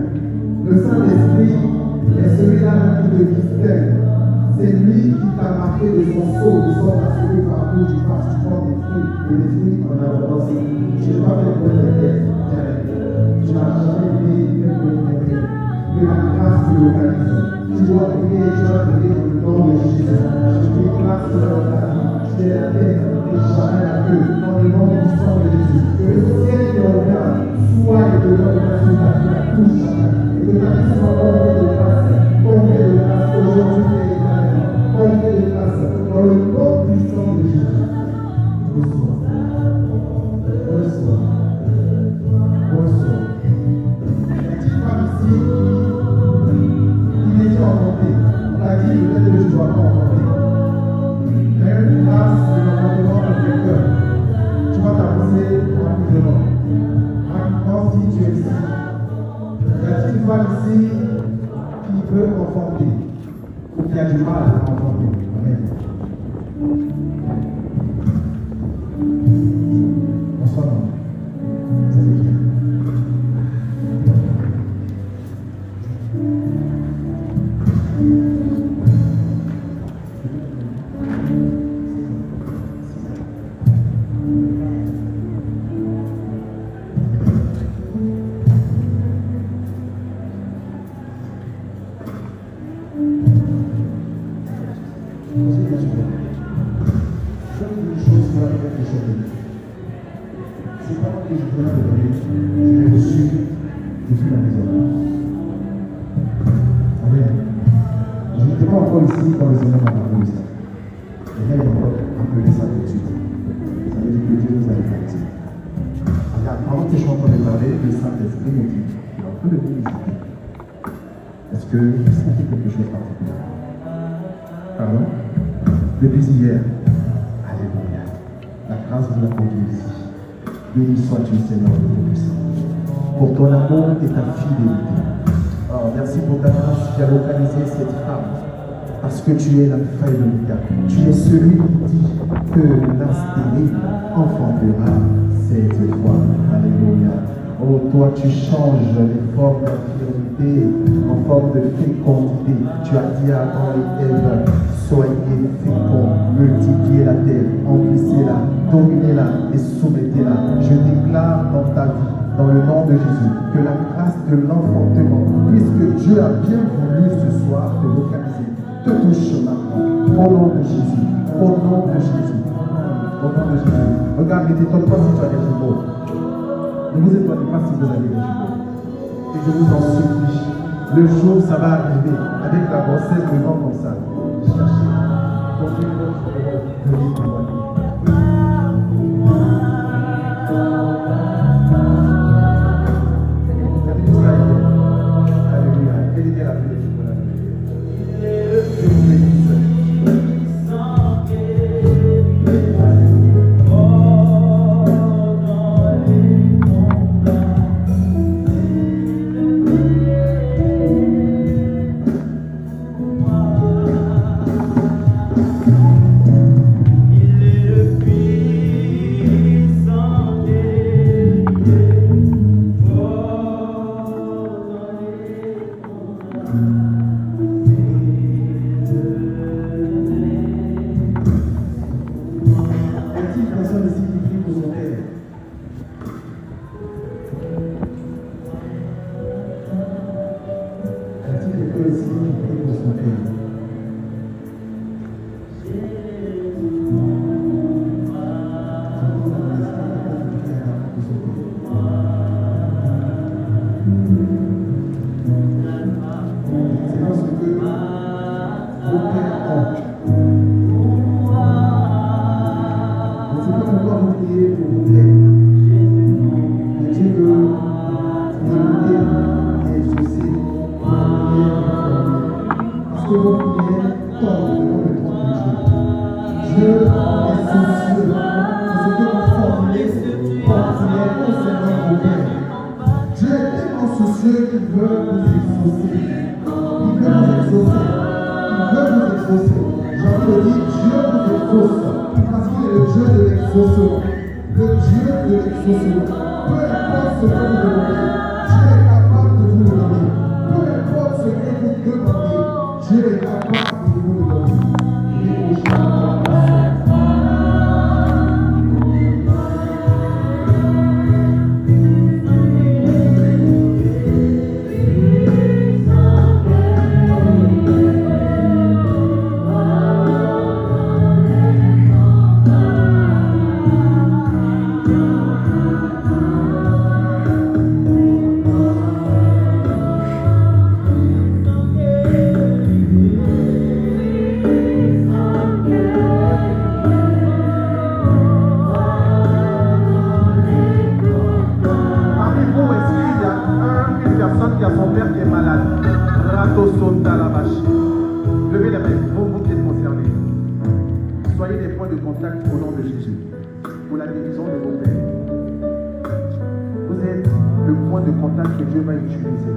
Le Saint-Esprit est celui-là qui te distingue. C'est lui qui t'a marqué de son sceau, de sorte à ce que partout tu passes, tu portes des fruits, et des fruits en abondance. Je n'ai pas fait pour les tu n'as jamais été que la grâce te localise. Tu dois prier, tu dois prier dans le nom de Jésus. Je prie grâce dans ta vie. C'est la tête et jamais la queue. Dans le nom du sang de Jésus. Que le ciel qui regarde soit et de l'homme sur ta vie, la touche jamais. Et que ta vie soit comblée de grâce. Comblée de grâce aujourd'hui et éternellement. Comblée de grâce. Dans le nom du sang de Jésus. Reçois. Reçois. Reçois. Est-il pas ici qui est enfanté? On a dit peut-être que je ne dois pas enfanter. Mais grâce à l'enfantement de ton cœur, tu vas t'avancer rapidement. Rapidement si tu es ici. Y a-t-il une femme ici qui veut enfanter ou qui a du mal à enfanter? Amen. Bonsoir. Vous allez bien. C'est pas que je peux te donner, je l'ai reçu depuis la maison. Amen. Je n'étais pas encore ici quand le Seigneur m'a parlé de ça. Et là, il m'a appelé ça tout de suite. Ça veut dire que Dieu nous a répartis. Regarde, pendant que je suis en train de parler, le Saint-Esprit me dit, il est en train de vous visiter. Est-ce que vous sentez quelque chose particulier? Pardon? Depuis hier. Alléluia. La grâce vous a conduit ici. Béni sois-tu, Seigneur, de vos puissants, pour ton amour et ta fidélité. Oh, merci pour ta grâce qui a localisé cette femme, parce que tu es la feuille de l'État. Tu es celui qui dit que la stérile enfantera cette fois. Alléluia. Oh, toi, tu changes les formes d'infirmité en forme de fécondité. Tu as dit à Adam et Ève, soyez féconds, multipliez la terre, emplissez-la, dominez-la et soumettez-la. Je déclare dans ta vie, dans le nom de Jésus, que la grâce de l'enfantement, puisque Dieu a bien voulu ce soir te localiser, te touche maintenant, au nom de Jésus, au nom de Jésus, au nom de Jésus. Regarde, ne t'étonne pas si tu as des jumeaux. Ne vous étonnez pas si vous avez des jumeaux. Et je vous en supplie, le jour où ça va arriver, avec la grossesse devant comme ça, cherchez pour une autre de l'Étoile. Alléluia. Bénissez la paix de Dieu. Je vous bénisse. J'ai envie de dire, Dieu l'exauce. Parce qu'il est le Dieu de l'exaucement. Le Dieu de l'exaucement. Peu importe ce que vous demandez, Dieu est capable de vous le donner. Peu importe ce que vous demandez, Dieu est capable de vous le donner. Qui a son père qui est malade. Levez les mains, vous qui êtes concernés. Soyez des points de contact au nom de Jésus pour la guérison de vos pères. Vous êtes le point de contact que Dieu va utiliser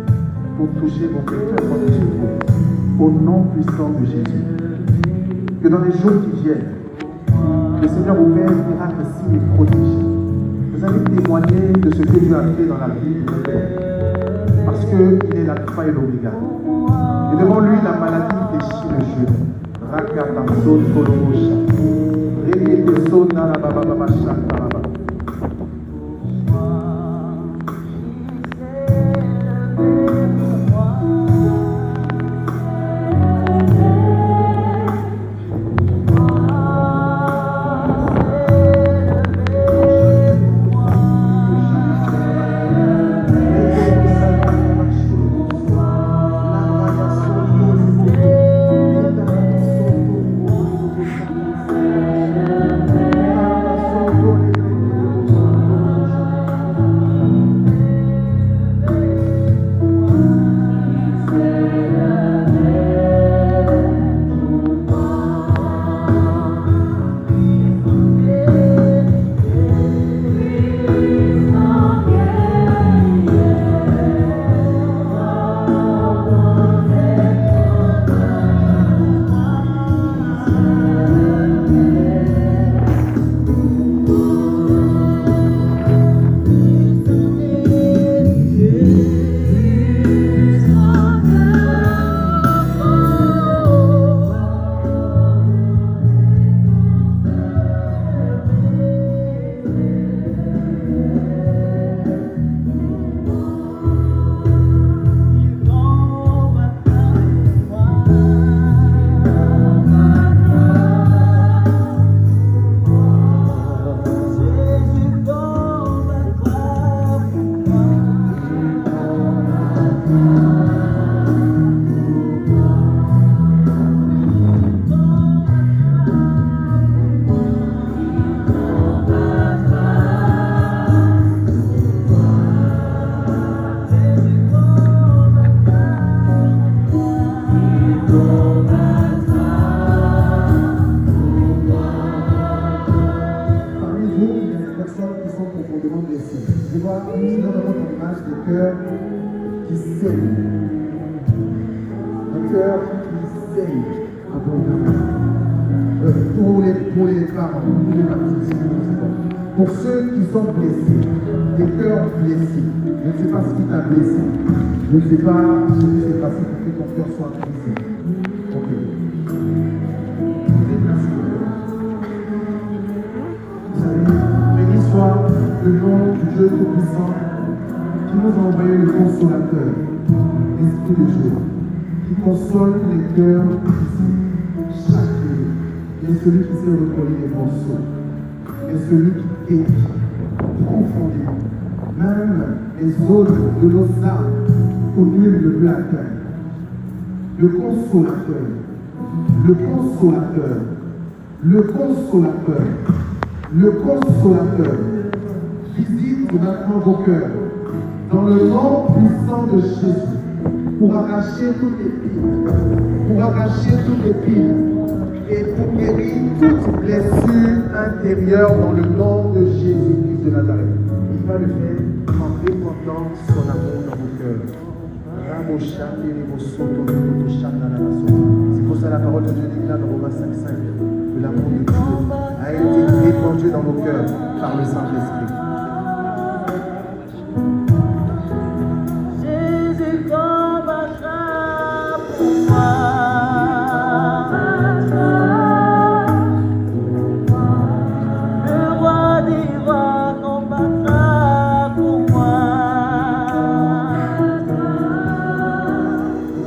pour toucher vos pères, au nom puissant de Jésus. Que dans les jours qui viennent, le Seigneur vous fait un miracle, signes et prodiges. Vous allez témoigner de ce que Dieu a fait dans la vie de vos pères. Parce qu'il est l'alpha et l'oméga. Et devant lui, la maladie déchire le genou. Rakatason kolomosha. Reketeson narabababasha naraba. Pour ceux qui sont blessés, des cœurs blessés, je ne sais pas ce qui t'a blessé, je ne sais pas ce qui s'est passé pour que ton cœur soit blessé. Ok. Vous savez, béni soit le nom du Dieu Tout-Puissant qui nous a envoyé le consolateur, l'Esprit de Dieu, qui console les cœurs brisés. Chaque cœur, il y a celui qui sait recoller les morceaux. Et celui qui guérit profondément, même les zones de nos âmes où nul ne peut atteindre. Le consolateur, le consolateur, le consolateur, le consolateur visite maintenant vos cœurs dans le nom puissant de Jésus pour arracher toutes les piles, et pour guérir toute blessure intérieure dans le nom de Jésus-Christ de Nazareth. Il va le faire en répandant son amour dans vos cœurs. C'est pour ça la parole de Dieu dit là dans Romains 5:5 que l'amour de Dieu dans vos cœurs par le Saint-Esprit. Jésus combattra pour moi. Le roi des rois combattra pour moi.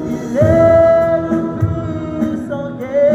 Il est le puissant guerrier.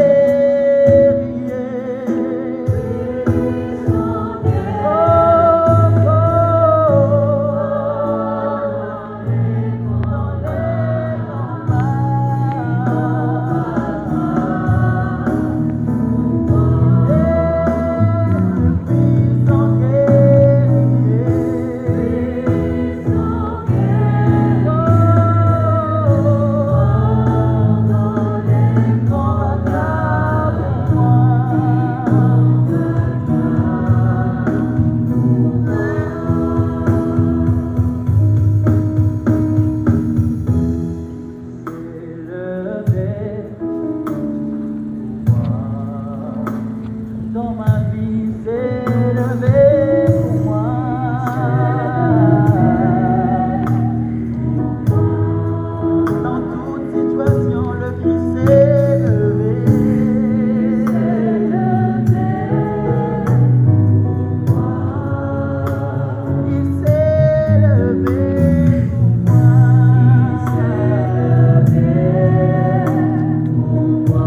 Dans ma vie, c'est levé pour moi. Dans toute situation, le Christ s'est levé. Il s'est levé pour moi.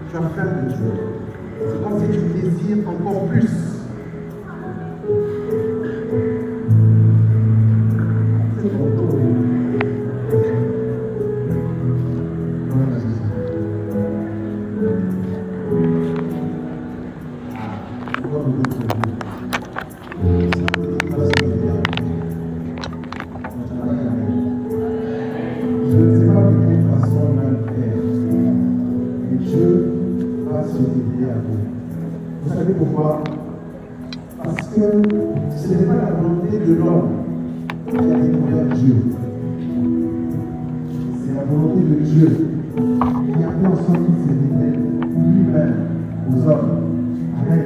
Tu as faim de Dieu. C'est comme si tu désires encore plus. C'est ton tour. Vous savez pourquoi? Parce que ce n'est pas la volonté de l'homme qui a découvert Dieu. C'est la volonté de Dieu qui a fait en sorte qu'il se révèle lui-même aux hommes. Amen.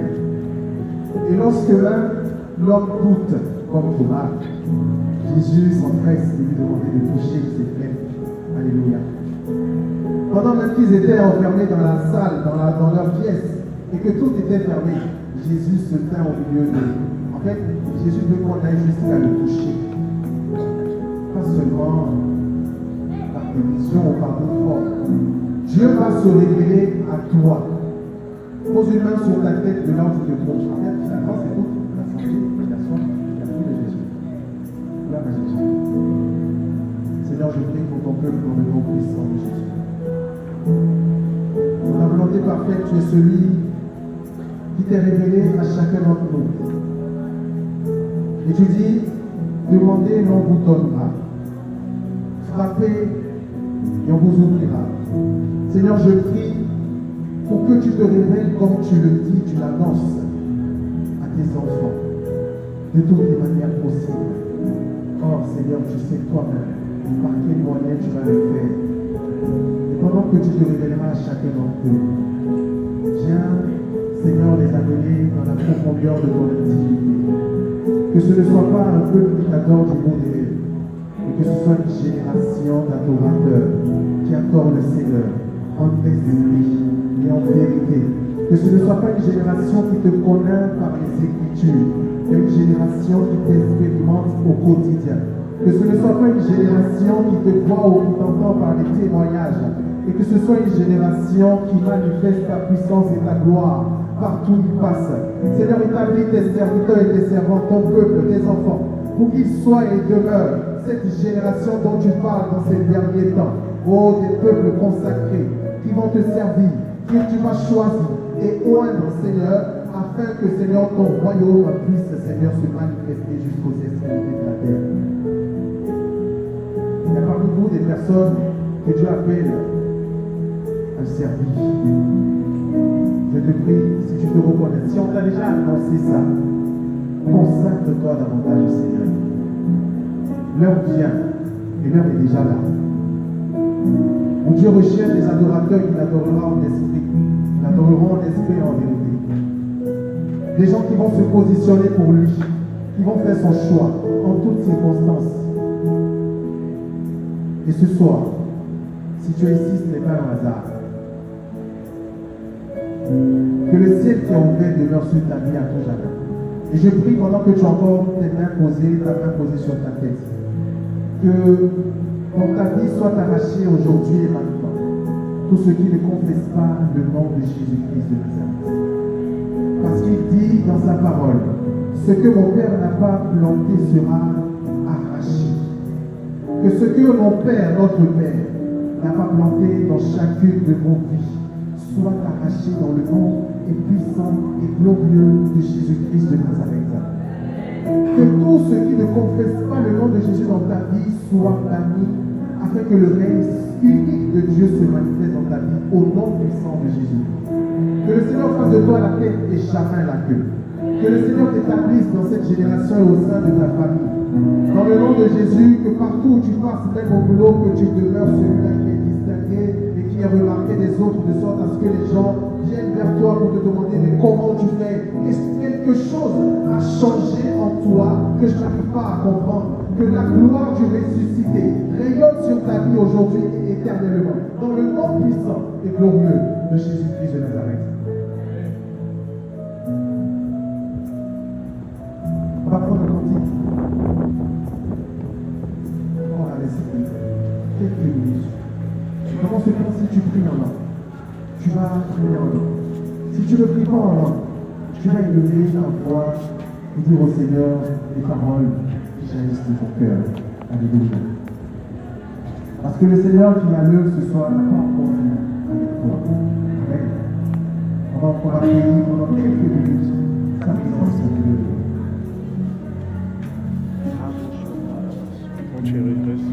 Et lorsque l'homme doute, comme Thomas, Jésus s'empresse de lui demander de toucher ses plaies. Alléluia. Pendant même qu'ils étaient enfermés dans la salle, dans leur pièce, et que tout était fermé, Jésus se tint au milieu d'eux. En fait, Jésus veut qu'on aille jusqu'à le toucher. Pas seulement par télévision ou par d'autres formes. Dieu va se révéler à toi. Pose une main sur ta tête de là où tu te trouves. En fait, la France est toute l'assemblée, la soif, la vie de Jésus. Gloire à Jésus. Seigneur, je prie pour ton peuple dans le nom puissant de Jésus. Dans ta volonté parfaite, tu es celui qui t'est révélé à chacun d'entre nous. Et tu dis, demandez et l'on vous donnera. Frappez et on vous ouvrira. Seigneur, je prie pour que tu te révèles comme tu le dis, tu l'annonces à tes enfants, de toutes les manières possibles. Oh Seigneur, tu sais toi-même par quel moyen tu vas le faire. Et pendant que tu te révéleras à chacun d'entre eux, viens, Seigneur, les amener dans la profondeur de ton intimité. Que ce ne soit pas un peuple qui t'adore du bout des lèvres, mais que ce soit une génération d'adorateurs qui adorent le Seigneur en esprit et en vérité. Que ce ne soit pas une génération qui te connaît par les Écritures, mais une génération qui t'expérimente au quotidien. Que ce ne soit pas une génération qui te voit ou qui t'entend par les témoignages, et que ce soit une génération qui manifeste ta puissance et ta gloire partout où il passe. Seigneur, établis tes serviteurs et tes servants, ton peuple, tes enfants, pour qu'ils soient et demeurent cette génération dont tu parles dans ces derniers temps. Oh, des peuples consacrés qui vont te servir, que tu vas choisir et oindre, Seigneur, afin que, Seigneur, ton royaume puisse, Seigneur, se manifester jusqu'aux extrémités de la terre. Il y a parmi vous des personnes que Dieu appelle à servir. Je te prie, si tu te reconnais, si on t'a déjà annoncé ça, consacre-toi davantage au Seigneur. L'heure vient, et l'heure est déjà là. Mon Dieu recherche des adorateurs qui l'adoreront en esprit, l'adoreront en esprit et en vérité. Des gens qui vont se positionner pour lui, qui vont faire son choix en toutes circonstances. Et ce soir, si tu es ici, ce n'est pas un hasard. Que le ciel qui a ouvert demeure sur ta vie à tout jamais. Et je prie pendant que tu as encore tes mains posées, ta main posée sur ta tête, que ta vie soit arrachée aujourd'hui et maintenant. Tous ceux qui ne confessent pas le nom de Jésus-Christ de Nazareth. Parce qu'il dit dans sa parole, ce que mon Père n'a pas planté sera arraché. Que ce que mon Père, notre Père, n'a pas planté dans chacune de vos vies, soit arraché dans le nom et puissant et glorieux de Jésus-Christ de Nazareth. Que tous ceux qui ne confessent pas le nom de Jésus dans ta vie soient bannis, afin que le règne unique de Dieu se manifeste dans ta vie au nom puissant de Jésus. Que le Seigneur fasse de toi la tête et jamais la queue. Que le Seigneur t'établisse dans cette génération et au sein de ta famille. Dans le nom de Jésus, que partout où tu passes, même au boulot, que tu demeures celui-là qui est distingué et qui est remarqué des autres, de sorte à ce que les gens viennent vers toi pour te demander mais comment tu fais. Est-ce que quelque chose a changé en toi que je n'arrive pas à comprendre? Que la gloire du ressuscité rayonne sur ta vie aujourd'hui et éternellement. Dans le nom puissant et glorieux de Jésus-Christ de Nazareth. On va prendre un cantique. On va laisser quelques minutes. Tu commences le temps si tu pries maintenant. Tu vas prier en langue. Si tu ne pries pas en langue, tu vas élever ta voix et dire au Seigneur les paroles qui jaillissent de ton cœur. Alléluia. Parce que le Seigneur qui a l'œuvre ce soir n'a pas encore fini avec toi. Amen. On va encore accueillir pendant quelques minutes sa présence au milieu de nous. Mon chéri, reste.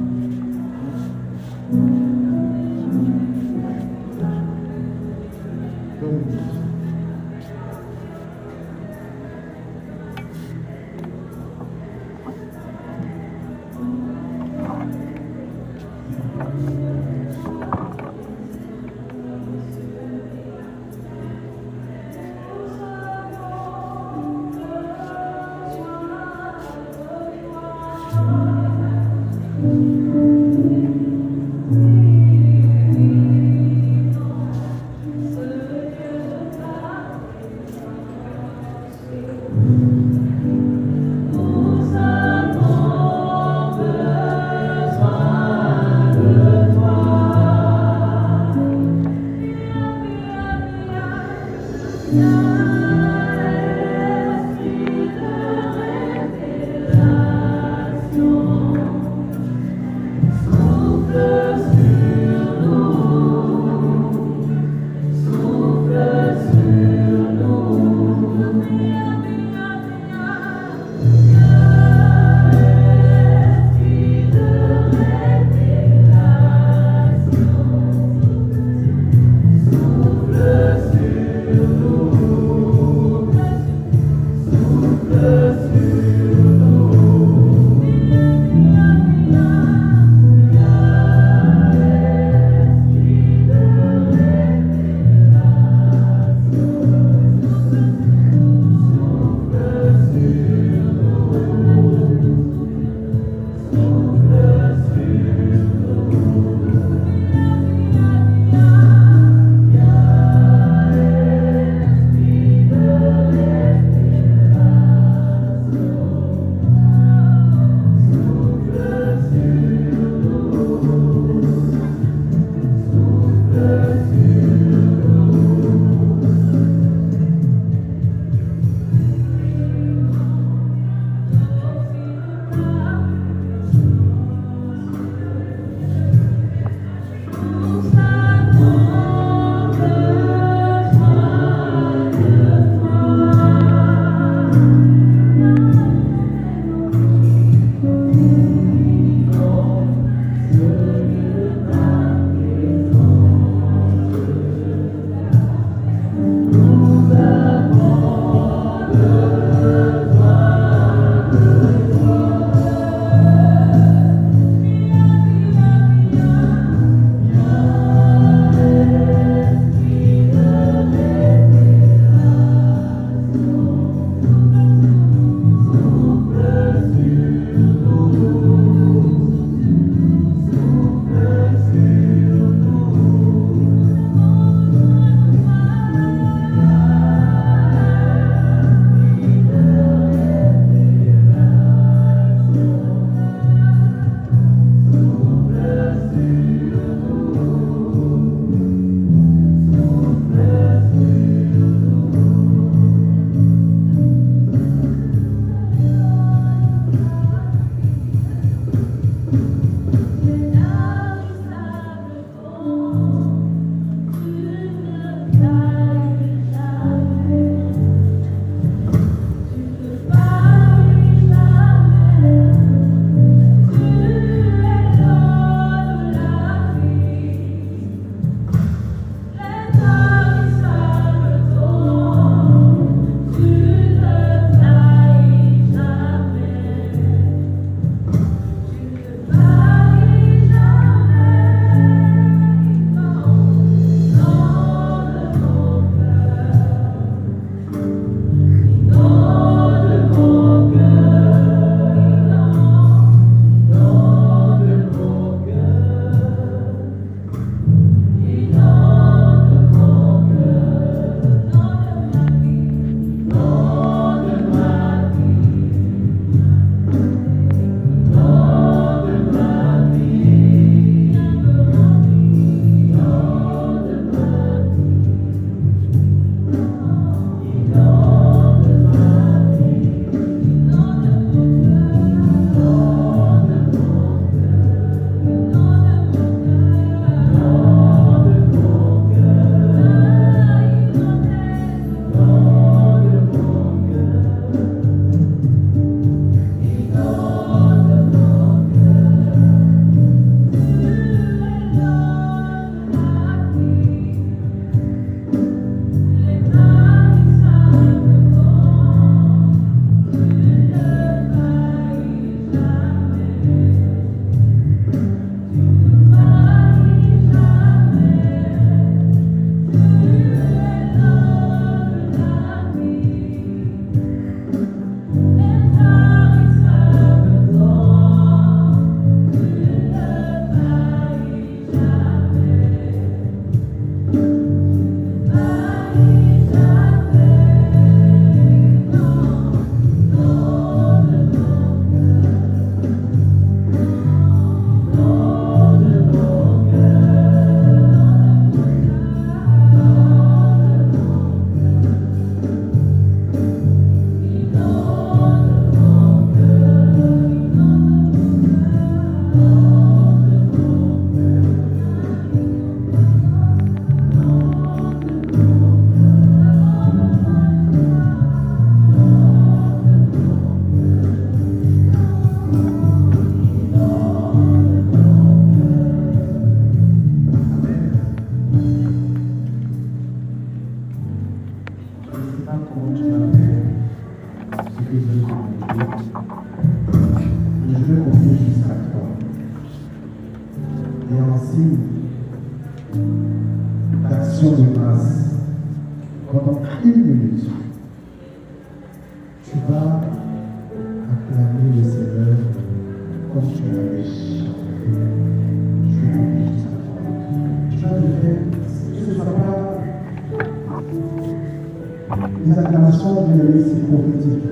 les acclamations d'une réussite prophétique,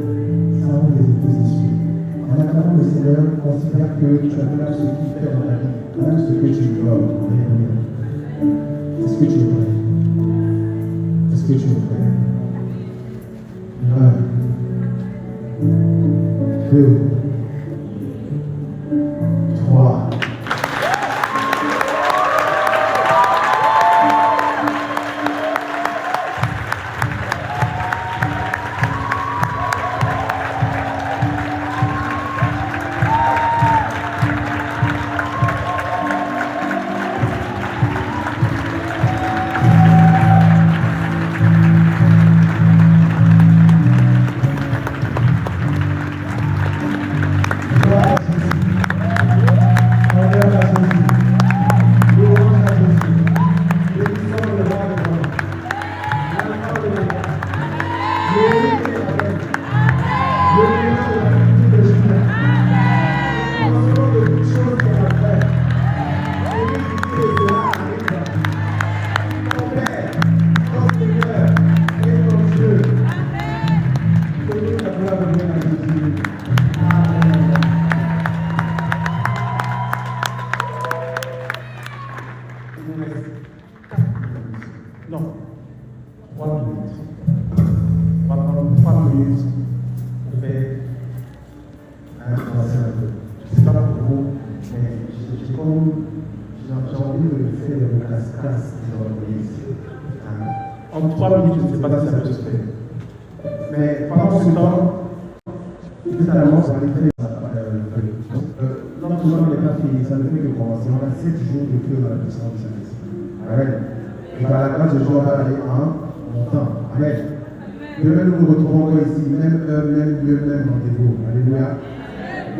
ça rend des oppositions. En acclamant le Seigneur, considère que tu as même ce qu'il fait dans ta vie, même ce que tu dois. Est-ce que tu es prêt? Est-ce que tu es prêt? 1, 2, 3. Non, 3 minutes. On va prendre 3 minutes pour faire un peu. Je ne sais pas pour vous, mais j'ai envie de faire le casse-casse dans l'église. En 3 minutes, je ne sais pas si ça peut se faire. Mais pendant ce temps, finalement, ça va être très. Non, toujours on n'est pas fini, ça ne fait que commencer. On a 7 jours de feu dans la puissance du Saint-Esprit. Amen. Et par la grâce de Dieu, on va aller en montant. Amen. Demain, nous nous retrouvons encore ici, même heure, même lieu, même rendez-vous. Alléluia.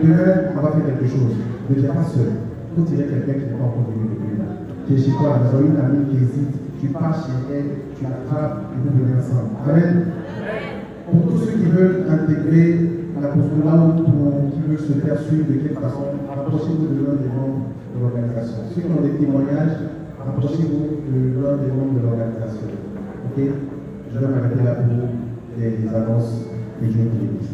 Demain, on va faire quelque chose. Ne viens pas seul. Vous tirez quelqu'un qui n'est pas encore venu depuis là. Qui est chez toi, à la maison, une amie qui hésite. Tu pars chez elle, tu l'attrapes et vous venez ensemble. Amen. Pour tous ceux qui veulent intégrer l'apostolat ou qui veulent se faire suivre de quelle façon, approchez-vous de l'un des membres de l'organisation. Ceux qui ont des témoignages, approchez-vous de l'un des membres de l'organisation. Ok? Je vais m'arrêter là pour les annonces que Dieu nous dit.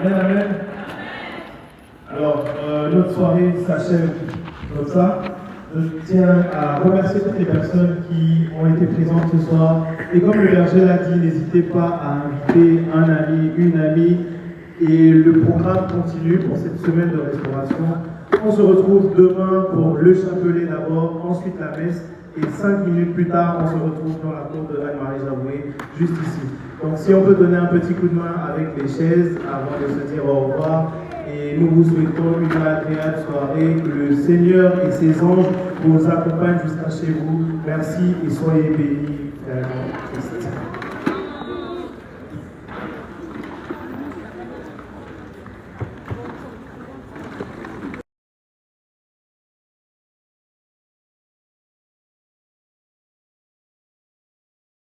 Amen, amen. Alors, notre soirée s'achève comme ça. Je tiens à remercier toutes les personnes qui ont été présentes ce soir. Et comme le berger l'a dit, n'hésitez pas à inviter un ami, une amie. Et le programme continue pour cette semaine de restauration. On se retrouve demain pour le chapelet d'abord, ensuite la messe. Et 5 minutes plus tard, on se retrouve dans la cour de Anne-Marie Javoué, juste ici. Donc si on peut donner un petit coup de main avec les chaises avant de se dire au revoir. Et nous vous souhaitons une agréable soirée. Que le Seigneur et ses anges vous accompagnent jusqu'à chez vous. Merci et soyez bénis, frères et sœurs.